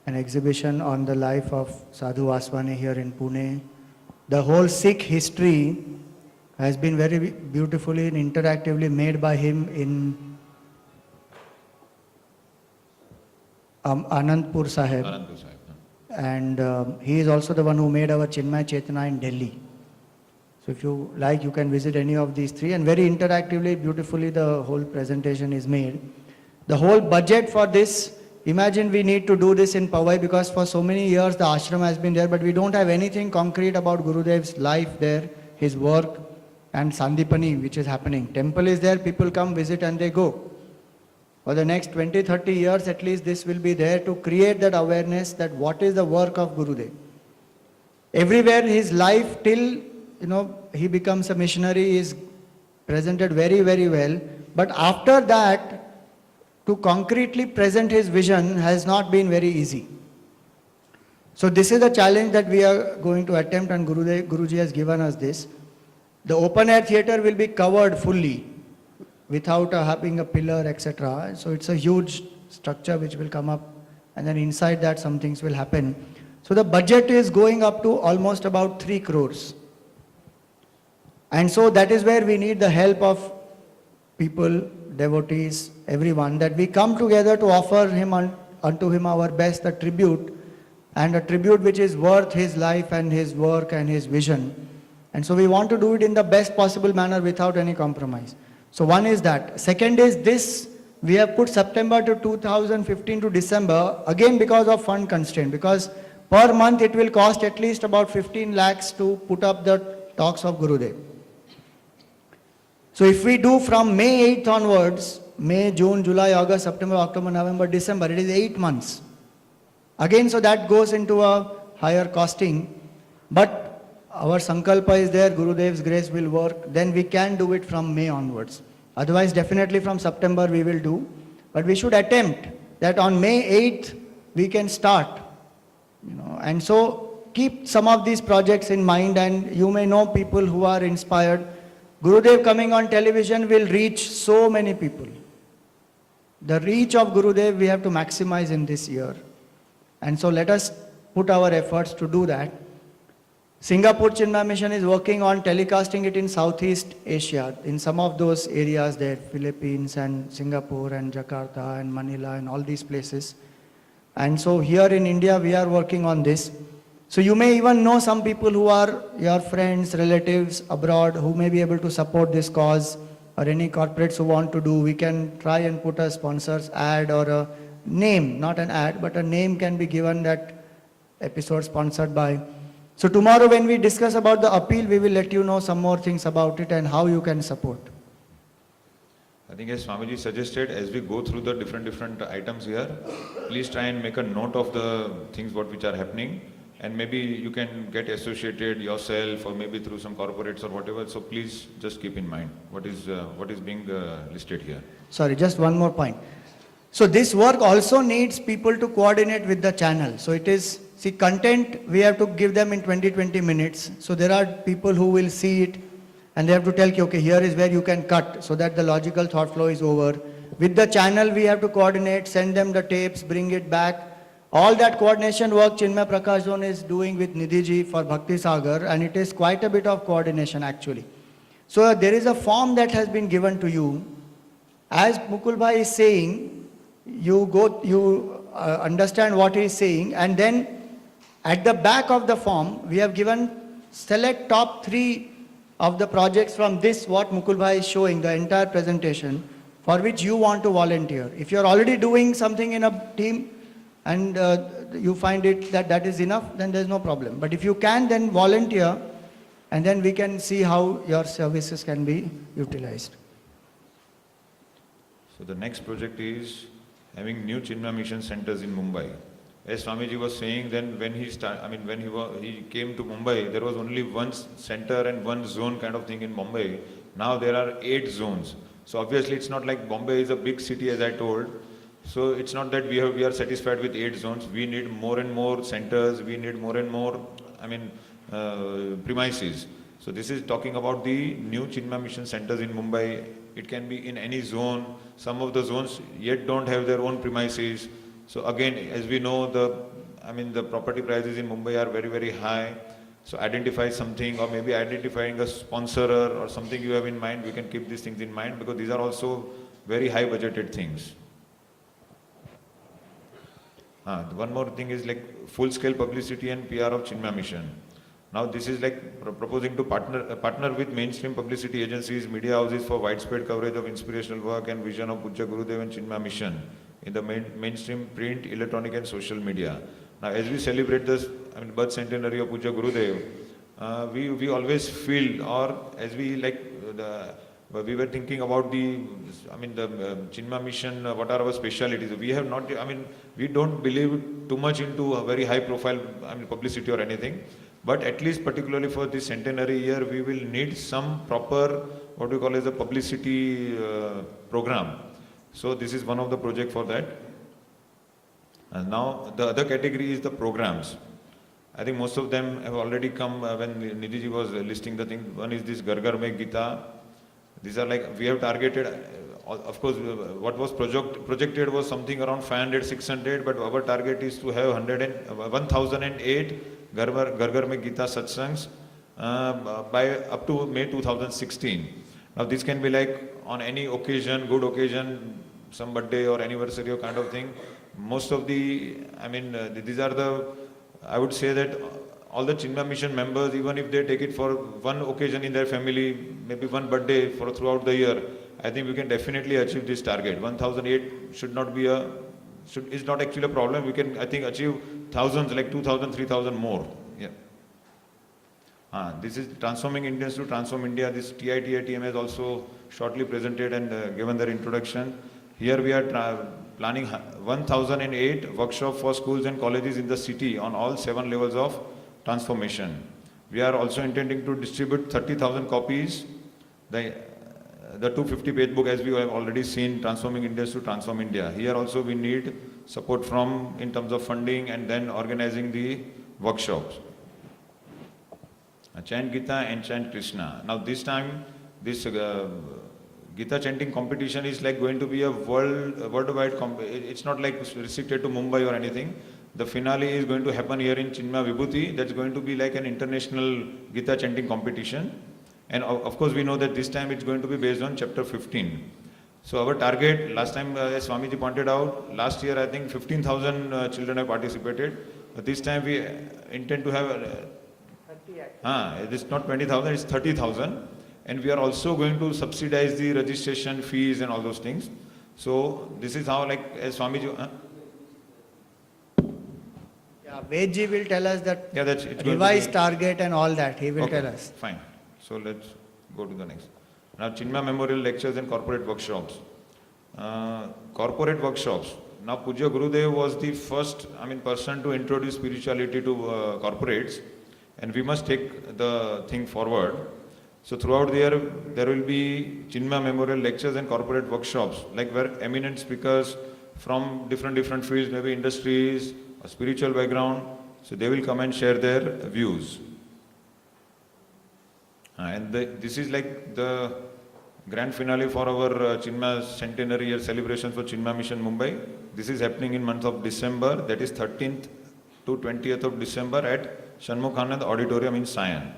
an exhibition on the life of Sadhu Vaswani here in Pune. The whole Sikh history has been very beautifully and interactively made by him in Anandpur Sahib. Anandpur Sahib. And he is also the one who made our Chinmay Chetna in Delhi. So if you like, you can visit any of these three, and very interactively, beautifully the whole presentation is made. The whole budget for this, imagine we need to do this in Powai because for so many years the ashram has been there, but we don't have anything concrete about Gurudev's life there, his work, and Sandipani, which is happening. Temple is there, people come, visit, and they go. For the next 20, 30 years at least, this will be there to create that awareness that what is the work of Gurudev. Everywhere his life till, he becomes a missionary is presented very, very well. But after that, to concretely present his vision has not been very easy. So this is the challenge that we are going to attempt, and Guruji has given us this. The open air theatre will be covered fully without having a pillar, etc. So it's a huge structure which will come up, and then inside that some things will happen. So the budget is going up to almost about 3 crores. And so that is where we need the help of people, devotees, everyone, that we come together to offer him unto him our best, a tribute, and a tribute which is worth his life and his work and his vision. And so we want to do it in the best possible manner without any compromise. So one is that. Second is this, we have put September to 2015 to December, again because of fund constraint, because per month it will cost at least about 15 lakhs to put up the talks of Gurudev. So if we do from May 8th onwards, May, June, July, August, September, October, November, December, it is 8 months. Again, so that goes into a higher costing. But our sankalpa is there, Gurudev's grace will work, then we can do it from May onwards. Otherwise, definitely from September we will do. But we should attempt that on May 8th we can start. And so keep some of these projects in mind, and you may know people who are inspired. Gurudev coming on television will reach so many people. The reach of Gurudev we have to maximize in this year. And so let us put our efforts to do that. Singapore Chinmay Mission is working on telecasting it in Southeast Asia, in some of those areas there, Philippines and Singapore and Jakarta and Manila and all these places. And so here in India we are working on this. So you may even know some people who are your friends, relatives abroad who may be able to support this cause, or any corporates who want to do. We can try and put a sponsor's ad or a name, not an ad, but a name can be given that episode sponsored by. So tomorrow when we discuss about the appeal, we will let you know some more things about it and how you can support. I think as Swamiji suggested, as we go through the different items here, please try and make a note of the things which are happening, and maybe you can get associated yourself or maybe through some corporates or whatever. So please just keep in mind what is being listed here. Sorry, just one more point. So this work also needs people to coordinate with the channel. So it is, see, content we have to give them in 20 minutes. So there are people who will see it and they have to tell you, okay, here is where you can cut, so that the logical thought flow is over. With the channel we have to coordinate, send them the tapes, bring it back. All that coordination work Chinmay Prakash Zone is doing with Nidhiji for Bhakti Sagar, and it is quite a bit of coordination actually. So there is a form that has been given to you. As Mukulbhai is saying, you understand what he is saying, and then at the back of the form we have given select top 3 of the projects from this what Mukulbhai is showing, the entire presentation, for which you want to volunteer. If you are already doing something in a team and you find it that is enough, then there is no problem. But if you can, then volunteer, and then we can see how your services can be utilized. So the next project is having new Chinmay Mission centers in Mumbai. As Swamiji was saying, then when he came to Mumbai, there was only one center and one zone kind of thing in Mumbai. Now there are 8 zones. So obviously it's not like Bombay is a big city, as I told. So it's not that we are satisfied with 8 zones. We need more and more centers. We need more and more, premises. So this is talking about the new Chinmaya Mission centers in Mumbai. It can be in any zone. Some of the zones yet don't have their own premises. So again, as we know, the property prices in Mumbai are very, very high. So identify something, or maybe identifying a sponsorer or something you have in mind. We can keep these things in mind because these are also very high budgeted things. One more thing is like full scale publicity and PR of Chinmaya Mission. Now this is like proposing to partner with mainstream publicity agencies, media houses for widespread coverage of inspirational work and vision of Pujya Gurudev and Chinmaya Mission in the mainstream print, electronic and social media. Now as we celebrate this birth centenary of Pujya Gurudev, we always feel, or as we we were thinking about the Chinmaya Mission, what are our specialities? We have not, we don't believe too much into a very high profile, publicity or anything. But at least particularly for this centenary year, we will need some proper, what we call as a publicity program. So this is one of the project for that. And now the other category is the programs. I think most of them have already come when Nidhiji was listing the thing. One is this Gar Gar Mein Gita. These are like, we have targeted, of course, what was projected was something around 500, 600, but our target is to have 1008 Gar Gar Mein Gita satsangs by up to May 2016. Now this can be like on any occasion, good occasion, some birthday or anniversary or kind of thing. Most of these are the, I would say that all the Chinmaya Mission members, even if they take it for one occasion in their family, maybe one birthday for throughout the year, I think we can definitely achieve this target. 1008 should not be is not actually a problem. We can, I think, achieve thousands, like 2,000, 3,000 more. Yeah. This is Transforming Indians to Transform India. This TITITM has also shortly presented and given their introduction. Here we are planning 1008 workshops for schools and colleges in the city on all 7 levels of transformation. We are also intending to distribute 30,000 copies. The 250 page book, as we have already seen, Transforming Indians to Transform India. Here also we need support from, in terms of funding and then organizing the workshops. Chant Gita and Chant Krishna. Now this time, this Gita chanting competition is like going to be a worldwide, it's not like restricted to Mumbai or anything. The finale is going to happen here in Chinmaya Vibhuti. That's going to be like an international Gita chanting competition. And of course we know that this time it's going to be based on chapter 15. So our target, last time as Swamiji pointed out, last year I think 15,000 children have participated. But this time we intend to have, it's not 20,000, it's 30,000. And we are also going to subsidize the registration fees and all those things. So this is how, like, as Swamiji... Yeah, Vedji will tell us that that's revised target and all that. He will tell us. Fine. So let's go to the next. Now, Chinmaya Memorial Lectures and Corporate Workshops. Corporate workshops. Now, Pujya Gurudev was the first, person to introduce spirituality to corporates, and we must take the thing forward. So throughout the year, there will be Chinmaya Memorial Lectures and Corporate Workshops, like where eminent speakers from different fields, maybe industries, a spiritual background, so they will come and share their views. And this is like the grand finale for our Chinmaya Centenary Year celebration for Chinmaya Mission Mumbai. This is happening in month of December, that is 13th to 20th of December at Shanmukhanand Auditorium in Sion.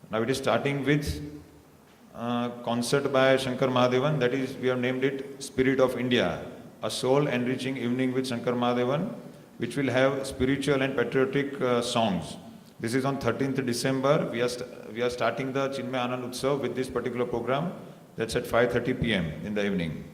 Now it is starting with concert by Shankar Mahadevan, that is, we have named it Spirit of India, a soul-enriching evening with Shankar Mahadevan, which will have spiritual and patriotic songs. This is on 13th December. We are starting the Chinmaya Anand Utsav with this particular program. That's at 5:30 p.m. in the evening.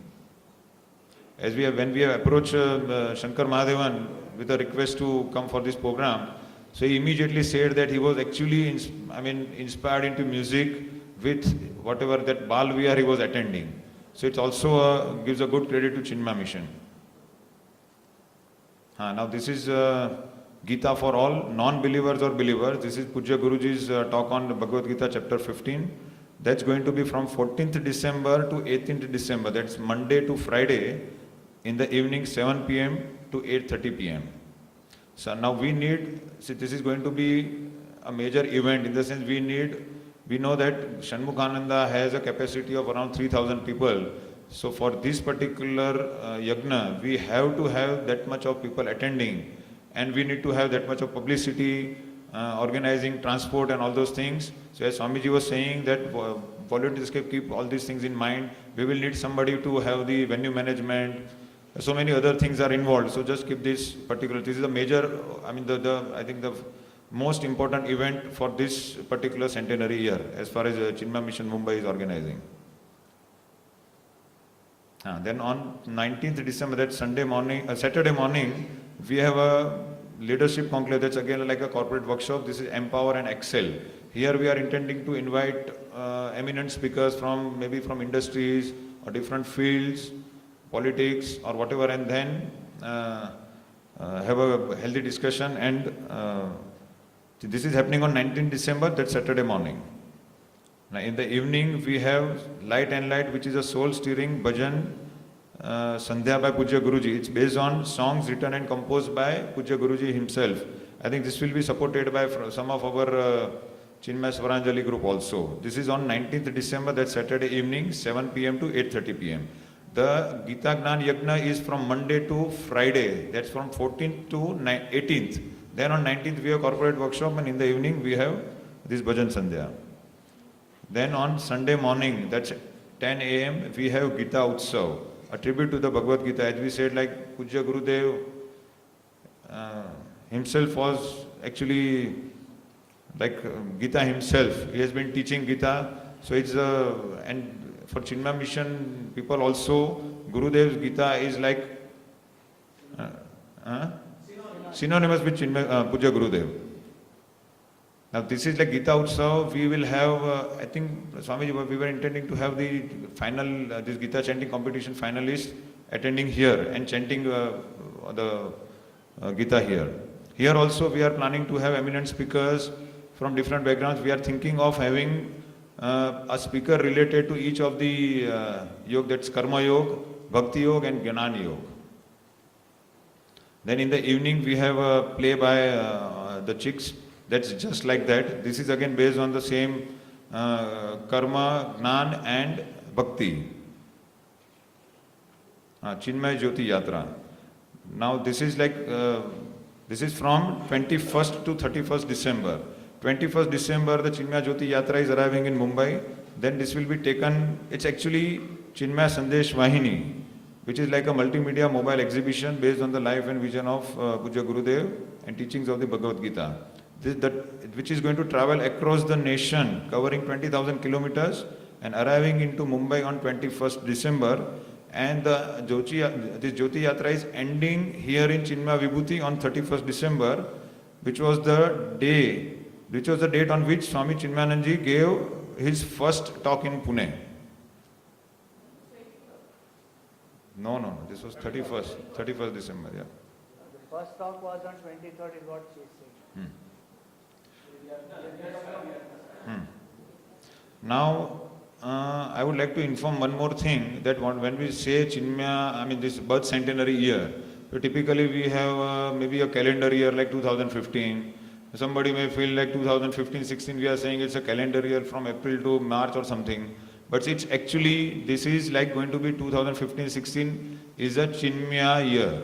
When we have approached Shankar Mahadevan with a request to come for this program, so he immediately said that he was actually inspired into music with whatever that Bal Vihar he was attending. So it also gives a good credit to Chinmaya Mission. Now this is Gita for all, non-believers or believers. This is Pujya Guruji's talk on Bhagavad Gita chapter 15. That's going to be from 14th December to 18th December. That's Monday to Friday in the evening 7 p.m. to 8:30 p.m. So now we need, this is going to be a major event in the sense we know that Shanmukhananda has a capacity of around 3,000 people. So for this particular yagna, we have to have that much of people attending, and we need to have that much of publicity, organizing transport and all those things. So as Swamiji was saying that volunteers can keep all these things in mind. We will need somebody to have the venue management. So many other things are involved. So just keep this particular. This is a major. I mean, I think the most important event for this particular centenary year, as far as Chinmaya Mission Mumbai is organizing. Then on 19th December, that Saturday morning, we have a leadership conclave. That's again like a corporate workshop. This is Empower and Excel. Here we are intending to invite eminent speakers from maybe from industries or different fields, politics or whatever, and then have a healthy discussion. And this is happening on 19th December, that Saturday morning. Now in the evening we have Light and Light, which is a soul stirring bhajan Sandhya by Pujya Guruji. It's based on songs written and composed by Pujya Guruji himself. I think this will be supported by some of our Chinmaya Swaranjali group also. This is on 19th December, that Saturday evening, 7 p.m. to 8:30 p.m. The Gita Gnan Yagna is from Monday to Friday. That's from 14th to 18th. Then on 19th we have corporate workshop, and in the evening we have this Bhajan Sandhya. Then on Sunday morning, that's 10 a.m. we have Gita Utsav, a tribute to the Bhagavad Gita. As we said, like Pujya Gurudev himself was actually like Gita himself. He has been teaching Gita. So it's and for Chinmaya Mission people also, Gurudev's Gita is like synonymous with Pujya Gurudev. Now this is like Gita Utsav. We will have, I think Swamiji, we were intending to have the final, this Gita chanting competition finalists attending here and chanting the Gita here. Here also we are planning to have eminent speakers from different backgrounds. We are thinking of having a speaker related to each of the yoga, that's Karma Yoga, Bhakti Yoga and Jnana Yoga. Then in the evening we have a play by the Chicks. That's just like that. This is again based on the same Karma, Gnan and Bhakti. Chinmaya Jyoti Yatra. Now this is like, this is from 21st to 31st December. 21st December the Chinmaya Jyoti Yatra is arriving in Mumbai. Then this will be taken, it's actually Chinmaya Sandesh Vahini, which is like a multimedia mobile exhibition based on the life and vision of Pujya Gurudev and teachings of the Bhagavad Gita. Which is going to travel across the nation, covering 20,000 kilometers and arriving into Mumbai on 21st December. And this Jyoti Yatra is ending here in Chinmaya Vibhuti on 31st December, which was the date on which Swami Chinmayanandaji gave his first talk in Pune. No, this was 31st December, yeah. The first talk was on 23rd is what she said. Now, I would like to inform one more thing, that when we say Chinmaya, I mean this birth centenary year, so typically we have maybe a calendar year like 2015. Somebody may feel like 2015-16, we are saying it's a calendar year from April to March or something. But it's actually, this is like going to be 2015-16 is a Chinmaya year.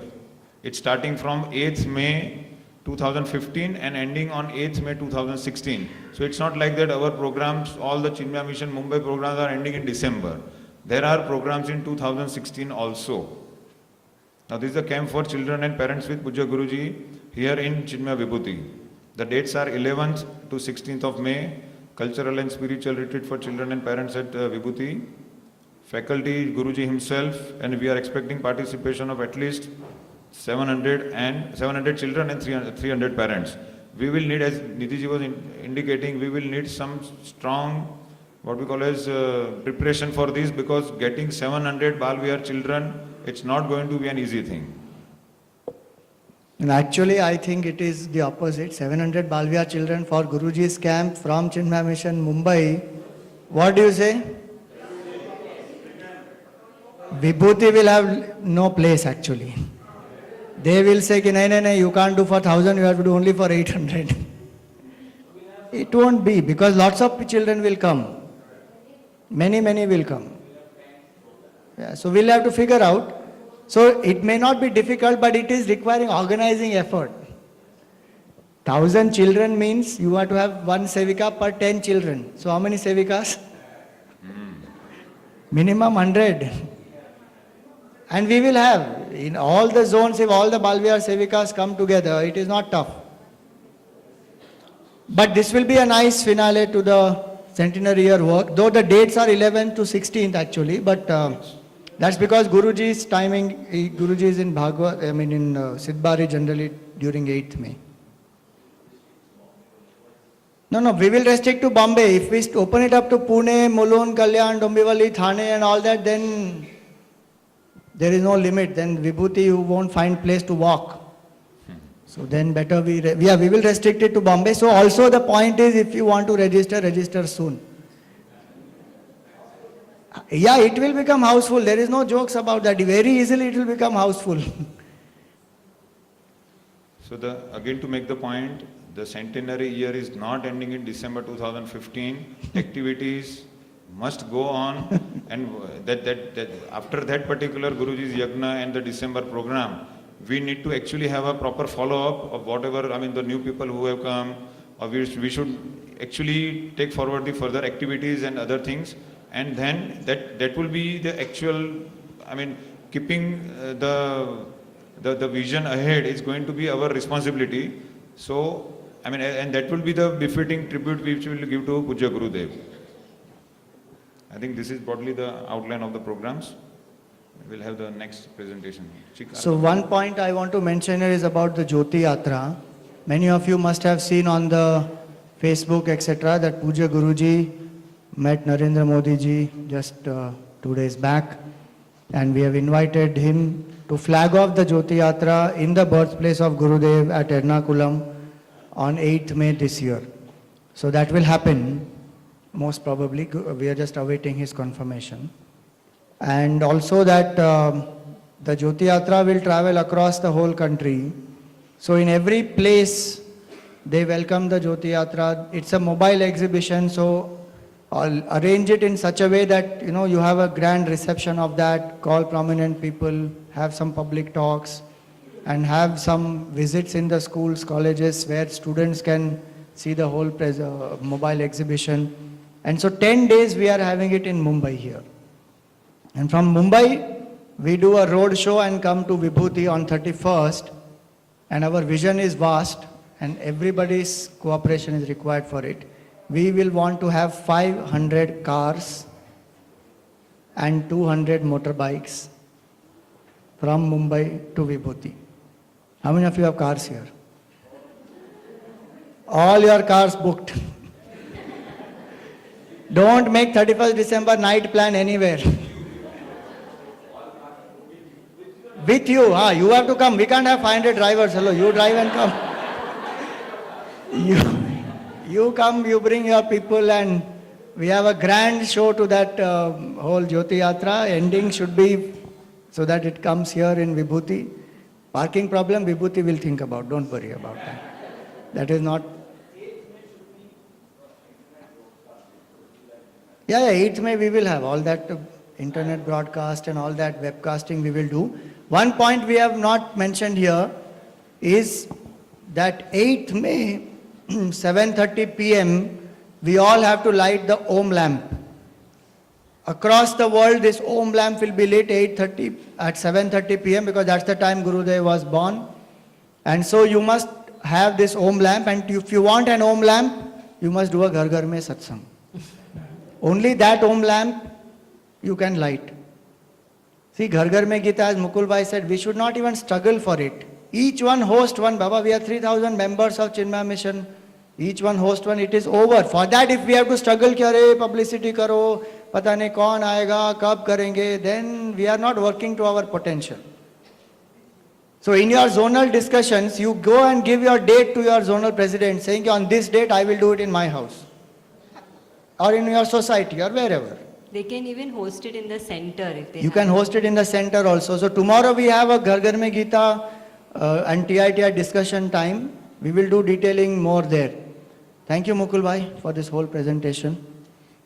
It's starting from 8th May 2015 and ending on 8th May 2016. So it's not like that our programs, all the Chinmaya Mission Mumbai programs are ending in December. There are programs in 2016 also. Now this is a camp for children and parents with Pujya Guruji here in Chinmaya Vibhuti. The dates are 11th to 16th of May, cultural and spiritual retreat for children and parents at Vibhuti. Faculty, Guruji himself, and we are expecting participation of at least 700 children and 300 parents. We will need, as Nidhiji was indicating, we will need some strong, what we call as preparation for this, because getting 700 Bal Vihar children, it's not going to be an easy thing. And actually, I think it is the opposite. 700 Bal Vihar children for Guruji's camp from Chinmaya Mission Mumbai. What do you say? Vibhuti will have no place actually. They will say, no, you can't do for 1,000, you have to do only for 800. It won't be, because lots of children will come. Many will come. Yeah, so we'll have to figure out. So it may not be difficult, but it is requiring organizing effort. 1,000 children means you have to have one sevika per 10 children. So how many sevikas? Minimum 100. And we will have, in all the zones, if all the Balvihar sevikas come together, it is not tough. But this will be a nice finale to the centenary year work, though the dates are 11th to 16th actually, but that's because Guruji's timing, Guruji is in Bhagavad, in Sidbari generally during 8th May. No, we will restrict to Bombay. If we open it up to Pune, Mulund, Kalyan, Dombivali, Thane and all that, then there is no limit. Then Vibhuti, you won't find place to walk. So then better we will restrict it to Bombay. So also the point is, if you want to register soon. Yeah, it will become houseful. There is no jokes about that. Very easily it will become houseful. So again to make the point, the centenary year is not ending in December 2015. Activities must go on, and that after that particular Guruji's Yagna and the December program, we need to actually have a proper follow-up of whatever, the new people who have come, or we should actually take forward the further activities and other things, and then that will be the actual, keeping the vision ahead is going to be our responsibility. So, and that will be the befitting tribute which we will give to Pujya Gurudev. I think this is broadly the outline of the programs. We'll have the next presentation. So one point I want to mention here is about the Jyoti Yatra. Many of you must have seen on the Facebook, etc., that Pujya Guruji met Narendra Modi ji just 2 days back, and we have invited him to flag off the Jyoti Yatra in the birthplace of Gurudev at Ernakulam on 8th May this year. So that will happen, most probably. We are just awaiting his confirmation. And also that the Jyoti Yatra will travel across the whole country. So in every place they welcome the Jyoti Yatra. It's a mobile exhibition, so I'll arrange it in such a way that you have a grand reception of that, call prominent people, have some public talks, and have some visits in the schools, colleges, where students can see the whole mobile exhibition. And so 10 days we are having it in Mumbai here. And from Mumbai, we do a road show and come to Vibhuti on 31st. And our vision is vast, and everybody's cooperation is required for it. We will want to have 500 cars and 200 motorbikes from Mumbai to Vibhuti. How many of you have cars here? All your cars booked. Don't make 31st December night plan anywhere. With you, you have to come. We can't have 500 drivers. Hello, you drive and come. You come, you bring your people, and we have a grand show to that whole Jyoti Yatra. Ending should be so that it comes here in Vibhuti. Parking problem, Vibhuti will think about. Don't worry about that. That is not... Yeah, 8th May we will have all that internet broadcast and all that webcasting we will do. One point we have not mentioned here is that 8th May, 7:30 p.m., we all have to light the Om lamp. Across the world, this Om lamp will be lit at 7:30 p.m. because that's the time Gurudev was born. And so you must have this Om lamp, and if you want an Om lamp, you must do a Ghar Ghar Mein Satsang. Only that Om lamp you can light. See, Ghar Ghar Mein Gita, as Mukulbhai said, we should not even struggle for it. Each one host one. Baba, we are 3,000 members of Chinmaya Mission. Each one host one. It is over. For that, if we have to struggle, ki are publicity karo, pata nahi kaun aayega, kab karenge, then we are not working to our potential. So in your zonal discussions, you go and give your date to your zonal president, saying on this date I will do it in my house, or in your society, or wherever. They can even host it in the center if they You can host it in the center also. So tomorrow we have a Ghar Ghar Mein Gita and TITI discussion time. We will do detailing more there. Thank you, Mukulbhai, for this whole presentation.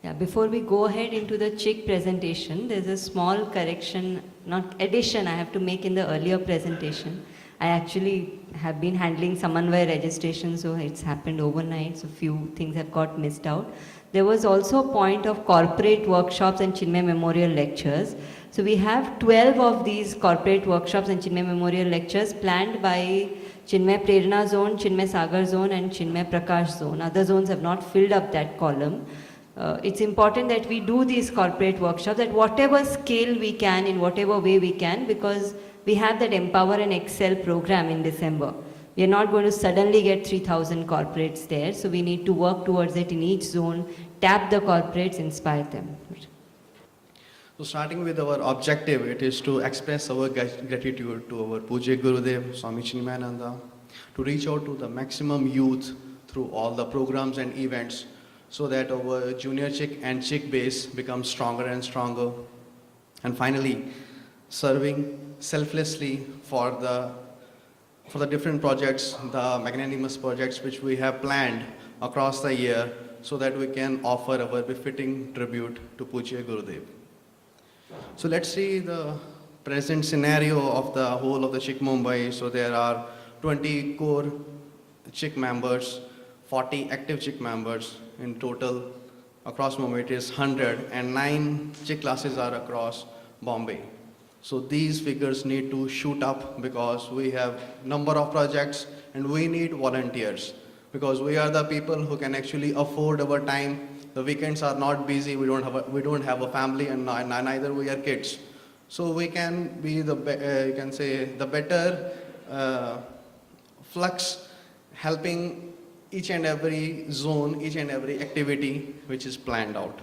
Yeah, before we go ahead into the chick presentation, there's a small correction, not addition, I have to make in the earlier presentation. I actually have been handling Samanvay registration, so it's happened overnight, so few things have got missed out. There was also a point of corporate workshops and Chinmay Memorial Lectures. So we have 12 of these corporate workshops and Chinmay Memorial Lectures planned by Chinmay Prerna Zone, Chinmay Sagar Zone and Chinmay Prakash Zone. Other zones have not filled up that column. It's important that we do these corporate workshops at whatever scale we can, in whatever way we can, because we have that Empower and Excel program in December. We are not going to suddenly get 3,000 corporates there, so we need to work towards it in each zone, tap the corporates, inspire them. So starting with our objective, it is to express our gratitude to our Pujya Gurudev, Swami Chinmayananda, to reach out to the maximum youth through all the programs and events, so that our junior chick and chick base becomes stronger and stronger. And finally, serving selflessly for the different projects, the magnanimous projects which we have planned across the year, so that we can offer our befitting tribute to Pujya Gurudev. So let's see the present scenario of the whole of the Chick Mumbai. So there are 20 core Chick members, 40 active Chick members. In total, across Mumbai it is 100, and 9 Chick classes are across Bombay. So these figures need to shoot up, because we have number of projects and we need volunteers, because we are the people who can actually afford our time. The weekends are not busy, we don't have a family, and neither we are kids. So we can be the you can say the better flux, helping each and every zone, each and every activity which is planned out.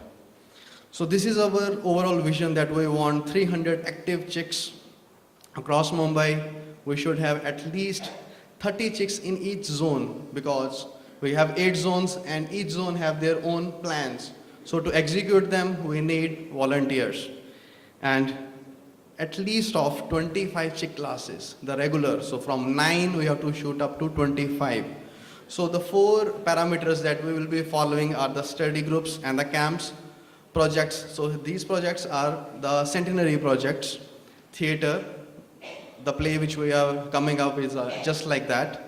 So this is our overall vision, that we want 300 active chicks across Mumbai. We should have at least 30 chicks in each zone, because we have 8 zones and each zone have their own plans. So to execute them, we need volunteers. And at least of 25 chick classes, the regular. So from 9 we have to shoot up to 25. So the 4 parameters that we will be following are the study groups and the camps, projects. So these projects are the Centenary projects, theatre, the play which we are coming up is just like that.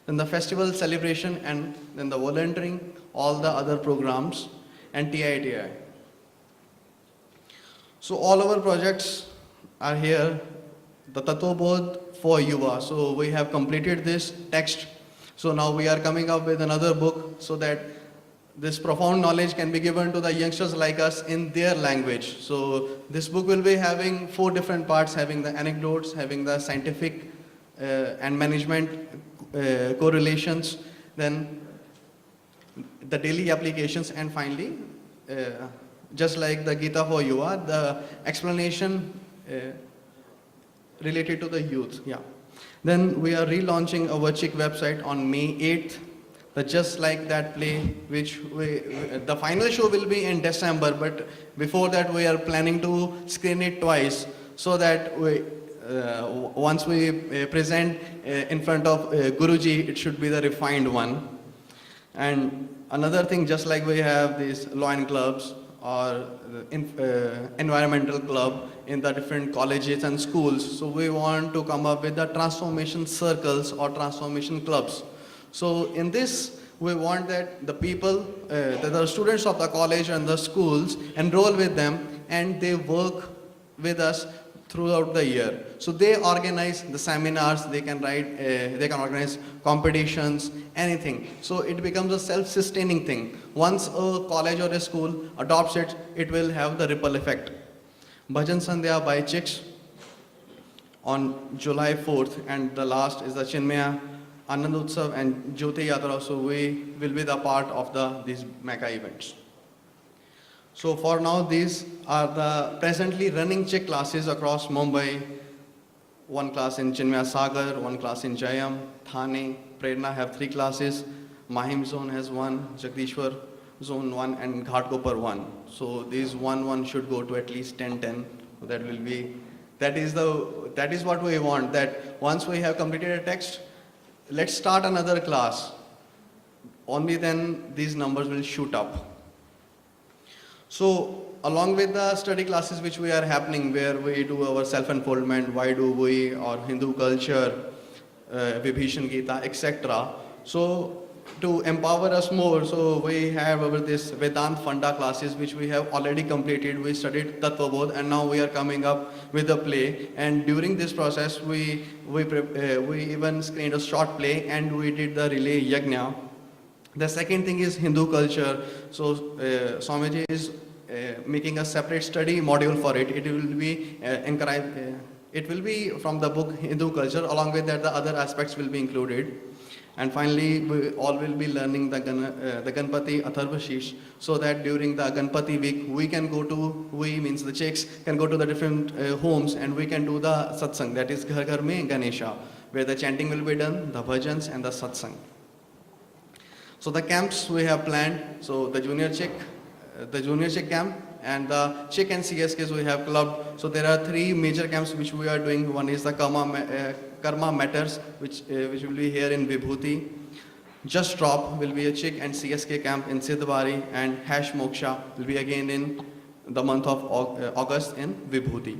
Then the festival celebration, and then the volunteering, all the other programs, and TITI. So all our projects are here. The Tatobodh for Yuva. So we have completed this text. So now we are coming up with another book, so that this profound knowledge can be given to the youngsters like us in their language. So this book will be having 4 different parts, having the anecdotes, having the scientific and management correlations, then the daily applications, and finally, just like the Gita for Yuva, the explanation related to the youth. Yeah. Then we are relaunching our Chick website on May 8th. Just like that play, which the final show will be in December, but before that we are planning to screen it twice, so that once we present in front of Guruji, it should be the refined one. And another thing, just like we have these Lion clubs or environmental club in the different colleges and schools, so we want to come up with the transformation circles or transformation clubs. So in this, we want that the people, the students of the college and the schools enroll with them, and they work with us throughout the year. So they organize the seminars, they can write, they can organize competitions, anything. So it becomes a self-sustaining thing. Once a college or a school adopts it, it will have the ripple effect. Bhajan Sandhya by Chicks on July 4th, and the last is the Chinmaya Anand Utsav and Jyoti Yatra, so we will be the part of these mega events. So for now, these are the presently running Chick classes across Mumbai. 1 class in Chinmaya Sagar, 1 class in Jayam, Thane, Prerna have 3 classes, Mahim zone has 1, Jagdishwar zone 1, and Ghatkopar 1. So these 1 should go to at least 10. So that will be, that is what we want, that once we have completed a text, let's start another class. only then these numbers will shoot up. So along with the study classes which we are happening, where we do our self-unfoldment, why do we, or Hindu culture, Vibhishan Gita, etc. So to empower us more, so we have our this Vedant Funda classes which we have already completed. We studied Tattva Bodh and now we are coming up with a play. And during this process, we even screened a short play and we did the relay yajna. The second thing is Hindu culture. So Swamiji is making a separate study module for it. It will be it will be from the book Hindu culture. Along with that, the other aspects will be included. And finally, we all will be learning the Ganpati Atharva Sheesh, so that during the Ganpati week, we can go to, we means the chicks can go to the different homes and we can do the satsang, that is Ghar Ghar Mein Ganesha, where the chanting will be done, the bhajans and the satsang. So the camps we have planned, so the junior chick camp, and the chick and CSKs we have clubbed. So there are 3 major camps which we are doing. One is the Karma Matters, which will be here in Vibhuti. Just Drop will be a chick and CSK camp in Siddhwari, and Hash Moksha will be again in the month of August in Vibhuti.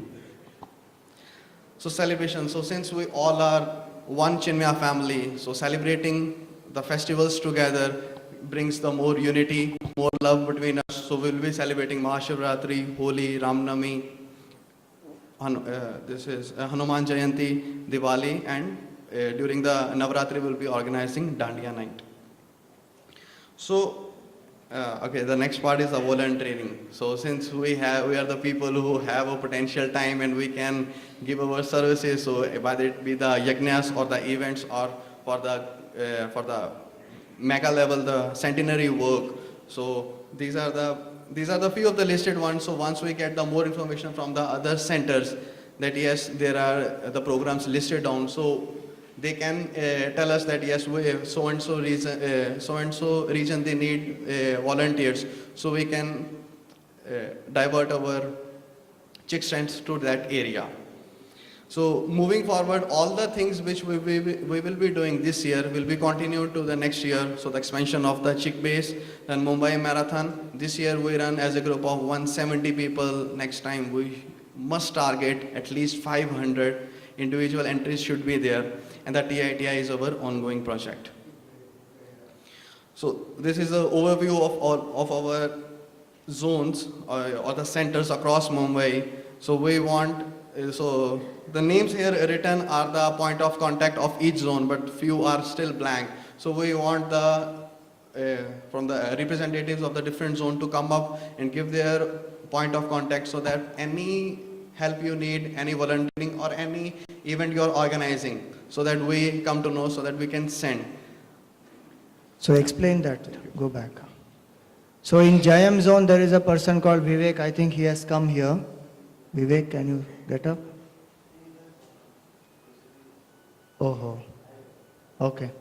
So celebration, so since we all are one Chinmaya family, so celebrating the festivals together brings the more unity, more love between us. So we'll be celebrating Mahashivratri, Holi, Ramnami, this is Hanuman Jayanti, Diwali, and during the Navratri we'll be organizing Dandiya night. So, okay, the next part is the volunteering. So since we are the people who have a potential time and we can give our services, so whether it be the yajnas or the events or for the mega level, the centenary work. So these are the few of the listed ones. So once we get the more information from the other centers that yes, there are the programs listed down, so they can tell us that yes, we so and so region they need volunteers, so we can divert our chick strengths to that area. So moving forward, all the things which we will be doing this year will be continued to the next year. So the expansion of the chick base and Mumbai Marathon. This year we run as a group of 170 people. Next time we must target at least 500 individual entries should be there. And the TITI is our ongoing project. So this is an overview of our zones or the centers across Mumbai. So we want, so the names here written are the point of contact of each zone, but few are still blank. So we want from the representatives of the different zone to come up and give their point of contact, so that any help you need, any volunteering or any event you are organizing, so that we come to know, so that we can send. So explain that, go back. So in Jayam zone there is a person called Vivek, I think he has come here. Vivek, can you get up? Oh, okay.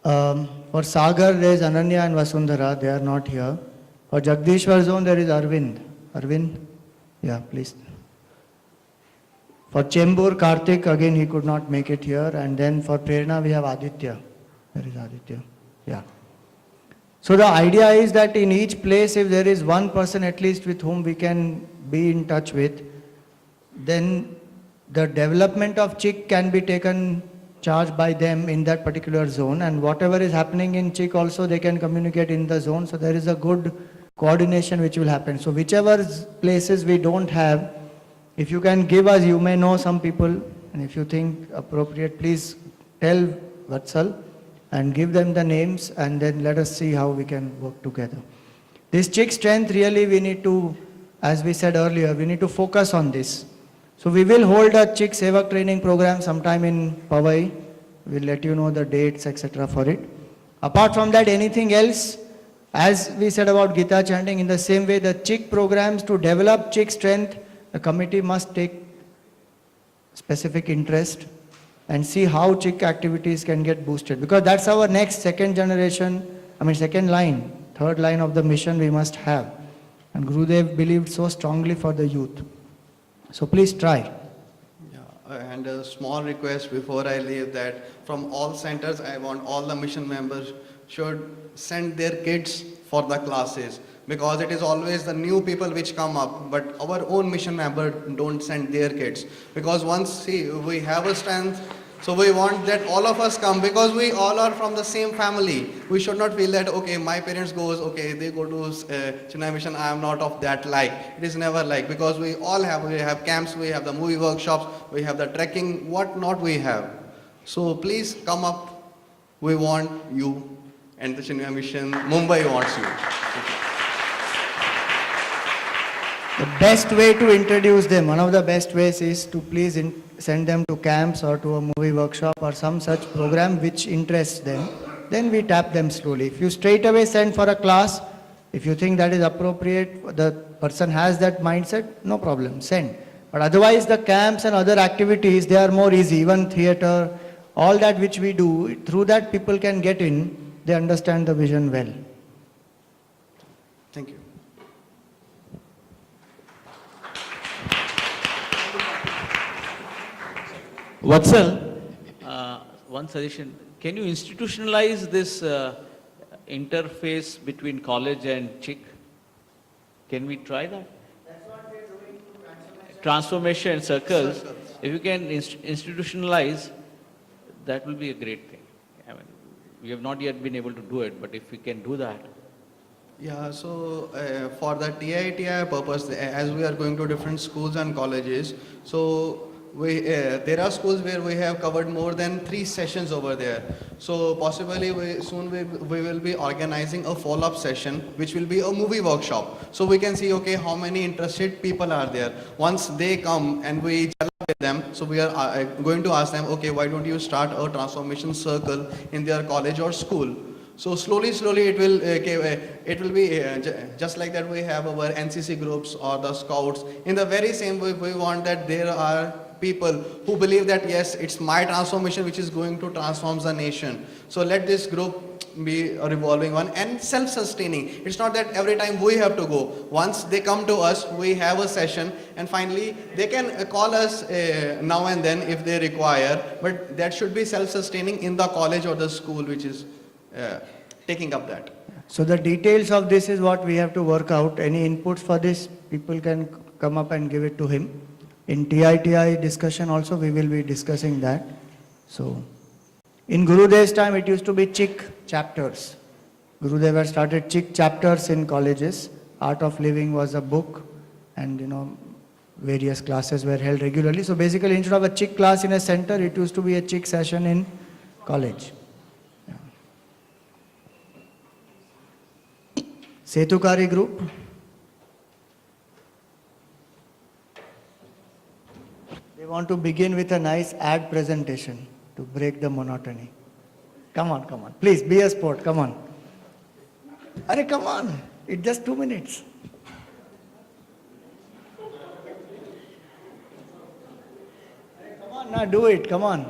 For Sagar there is Ananya and Vasundhara, they are not here. For Jagdishwar zone there is Arvind. Arvind, yeah, please. For Chembur, Karthik, again he could not make it here. And then for Prerna we have Aditya. There is Aditya, yeah. So the idea is that in each place, if there is one person at least with whom we can be in touch with, then the development of chick can be taken charge by them in that particular zone, and whatever is happening in chick also they can communicate in the zone, so there is a good coordination which will happen. So whichever places we don't have, if you can give us, you may know some people, and if you think appropriate, please tell Vatsal and give them the names, and then let us see how we can work together. This chick strength, really we need to, as we said earlier, we need to focus on this. So we will hold a chick sevak training program sometime in Powai. We'll let you know the dates, etc. for it. Apart from that, anything else, as we said about Gita chanting, in the same way the chick programs, to develop chick strength, the committee must take specific interest and see how chick activities can get boosted, because that's our next second line, third line of the mission we must have. And Gurudev believed so strongly for the youth. So please try. Yeah, and a small request before I leave that from all centers, I want all the mission members should send their kids for the classes, because it is always the new people which come up, but our own mission member don't send their kids, because once see we have a strength, so we want that all of us come, because we all are from the same family. We should not feel that okay, my parents goes, okay, they go to Chennai mission, I am not of that like. It is never like, because we have camps, we have the movie workshops, we have the trekking, what not we have. So please come up, we want you, and the Chennai mission Mumbai wants you. The best way to introduce them, one of the best ways is to please send them to camps or to a movie workshop or some such program which interests them. Then we tap them slowly. If you straight away send for a class, if you think that is appropriate, the person has that mindset, no problem, send. But otherwise the camps and other activities, they are more easy, even theatre, all that which we do, through that people can get in, they understand the vision well. Thank you. Vatsal, one suggestion, can you institutionalize this interface between college and CHIC? Can we try that? That's what we're doing. Transformation circles. If you can institutionalize, that will be a great thing. I mean, we have not yet been able to do it, but if we can do that. Yeah, so for the TI purpose, as we are going to different schools and colleges, so there are schools where we have covered more than 3 sessions over there. So possibly we will be organizing a follow-up session, which will be a movie workshop. So we can see, okay, how many interested people are there. Once they come and we gel with them, so we are going to ask them, okay, why don't you start a transformation circle in their college or school? So slowly it will be just like that we have our NCC groups or the scouts. In the very same way, we want that there are people who believe that yes, it's my transformation which is going to transform the nation. So let this group be a revolving one and self-sustaining. It's not that every time we have to go. Once they come to us, we have a session, and finally they can call us now and then if they require, but that should be self-sustaining in the college or the school which is taking up that. So the details of this is what we have to work out. Any inputs for this, people can come up and give it to him. In TITI discussion also, we will be discussing that. So, in Gurudev's time, it used to be CHIC chapters. Gurudev had started CHIC chapters in colleges. Art of Living was a book, and various classes were held regularly. So basically, instead of a CHIC class in a center, it used to be a CHIC session in college. Setukari group. They want to begin with a nice ad presentation to break the monotony. Come on, come on. Please be a sport. Come on. Arey, come on. It's just 2 minutes. Arey, come on now, do it. Come on.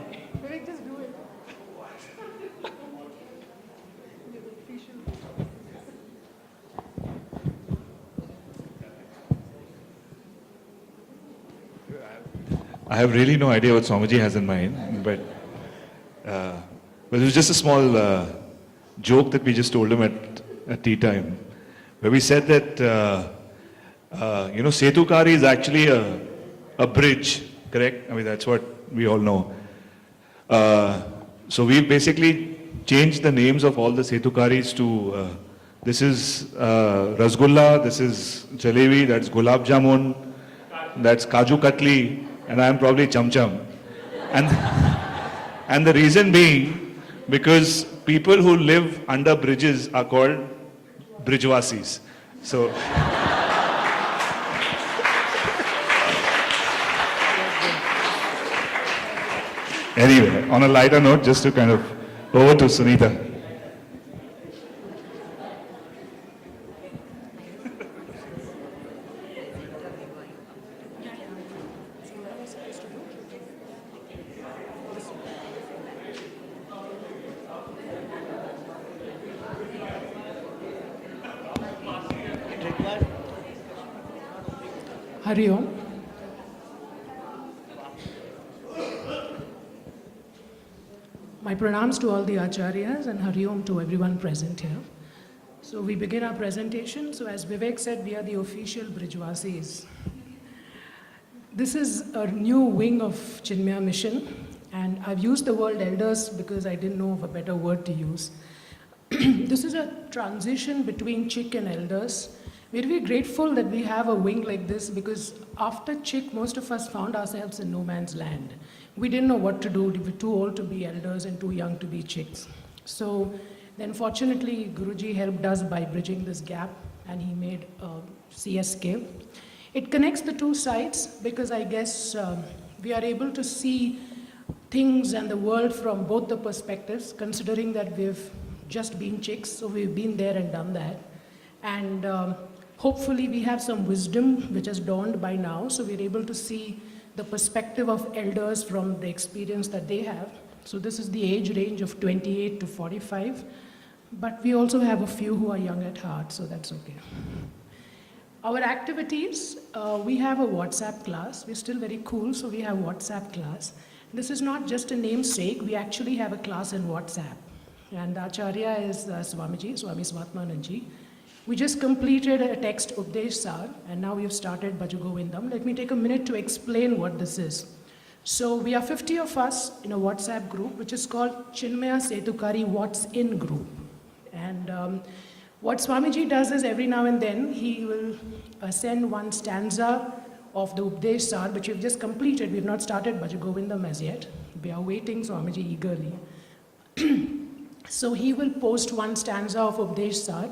I have really no idea what Swamiji has in mind, but it was just a small joke that we just told him at tea time, where we said that, Setukari is actually a bridge, correct? I mean, that's what we all know. So we basically changed the names of all the Setukaris to, this is Rasgulla, this is Jalebi, that's Gulab Jamun, that's Kaju Katli, and I am probably Cham Cham. And the reason being, because people who live under bridges are called Bridgewasis. So, anyway, on a lighter note, just to kind of, over to Sunita. Hari Om. My pranams to all the acharyas and Hari Om to everyone present here. So we begin our presentation. So as Vivek said, we are the official Brijwasis. This is a new wing of Chinmaya mission, and I've used the word elders because I didn't know of a better word to use. This is a transition between CHIC and elders. We're very grateful that we have a wing like this because after CHIC, most of us found ourselves in no man's land. We didn't know what to do. We were too old to be elders and too young to be CHICs. So then fortunately, Guruji helped us by bridging this gap, and he made CSK. It connects the two sides because I guess we are able to see things and the world from both the perspectives, considering that we've just been CHICs, so we've been there and done that. And hopefully we have some wisdom which has dawned by now, so we're able to see the perspective of elders from the experience that they have. So this is the age range of 28 to 45, but we also have a few who are young at heart, so that's okay. Our activities, we have a WhatsApp class. We're still very cool, so we have WhatsApp class. This is not just a namesake, we actually have a class in WhatsApp. And the Acharya is Swamiji, Swami Svatmanandji. We just completed a text Updesh Sar, and now we've started Bhaja Govindam. Let me take a minute to explain what this is. So we are 50 of us in a WhatsApp group, which is called Chinmaya Setukari What's In group. And what Swamiji does is every now and then he will send one stanza of the Updesh Sar, which we've just completed. We've not started Bhaja Govindam as yet. We are waiting Swamiji eagerly. So he will post one stanza of Updesh Sar,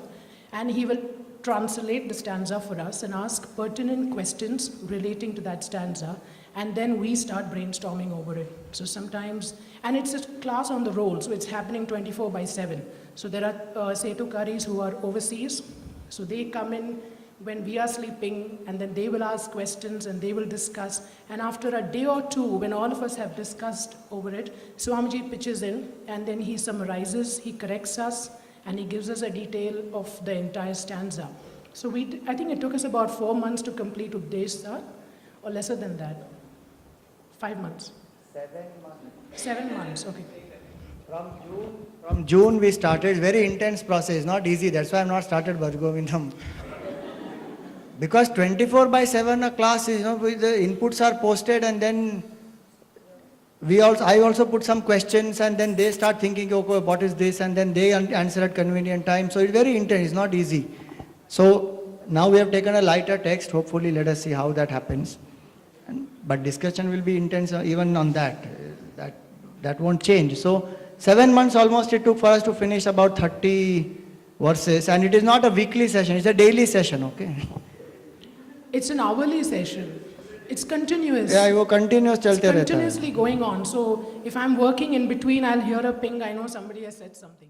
and he will translate the stanza for us and ask pertinent questions relating to that stanza, and then we start brainstorming over it. So sometimes, and it's a class on the roll, so it's happening 24/7. So there are Setukaris who are overseas, so they come in when we are sleeping, and then they will ask questions and they will discuss. And after a day or two, when all of us have discussed over it, Swamiji pitches in, and then he summarizes, he corrects us, and he gives us a detail of the entire stanza. So I think it took us about 4 months to complete Updesh Sar, or lesser than that. 5 months. 7 months. 7 months, okay. From June we started, very intense process, not easy. That's why I've not started Bhaja Govindam. Because 24/7 a class is, the inputs are posted, and then I also put some questions, and then they start thinking, okay, what is this? And then they answer at convenient time. So it's very intense, it's not easy. So now we have taken a lighter text. Hopefully, let us see how that happens. But discussion will be intense even on that. That won't change. So 7 months almost it took for us to finish about 30 verses. And it is not a weekly session, it's a daily session, okay? It's an hourly session. It's continuous. Yeah, वो continuous It's चलते रहता है. continuously going on. So if I'm working in between, I'll hear a ping, I know somebody has said something.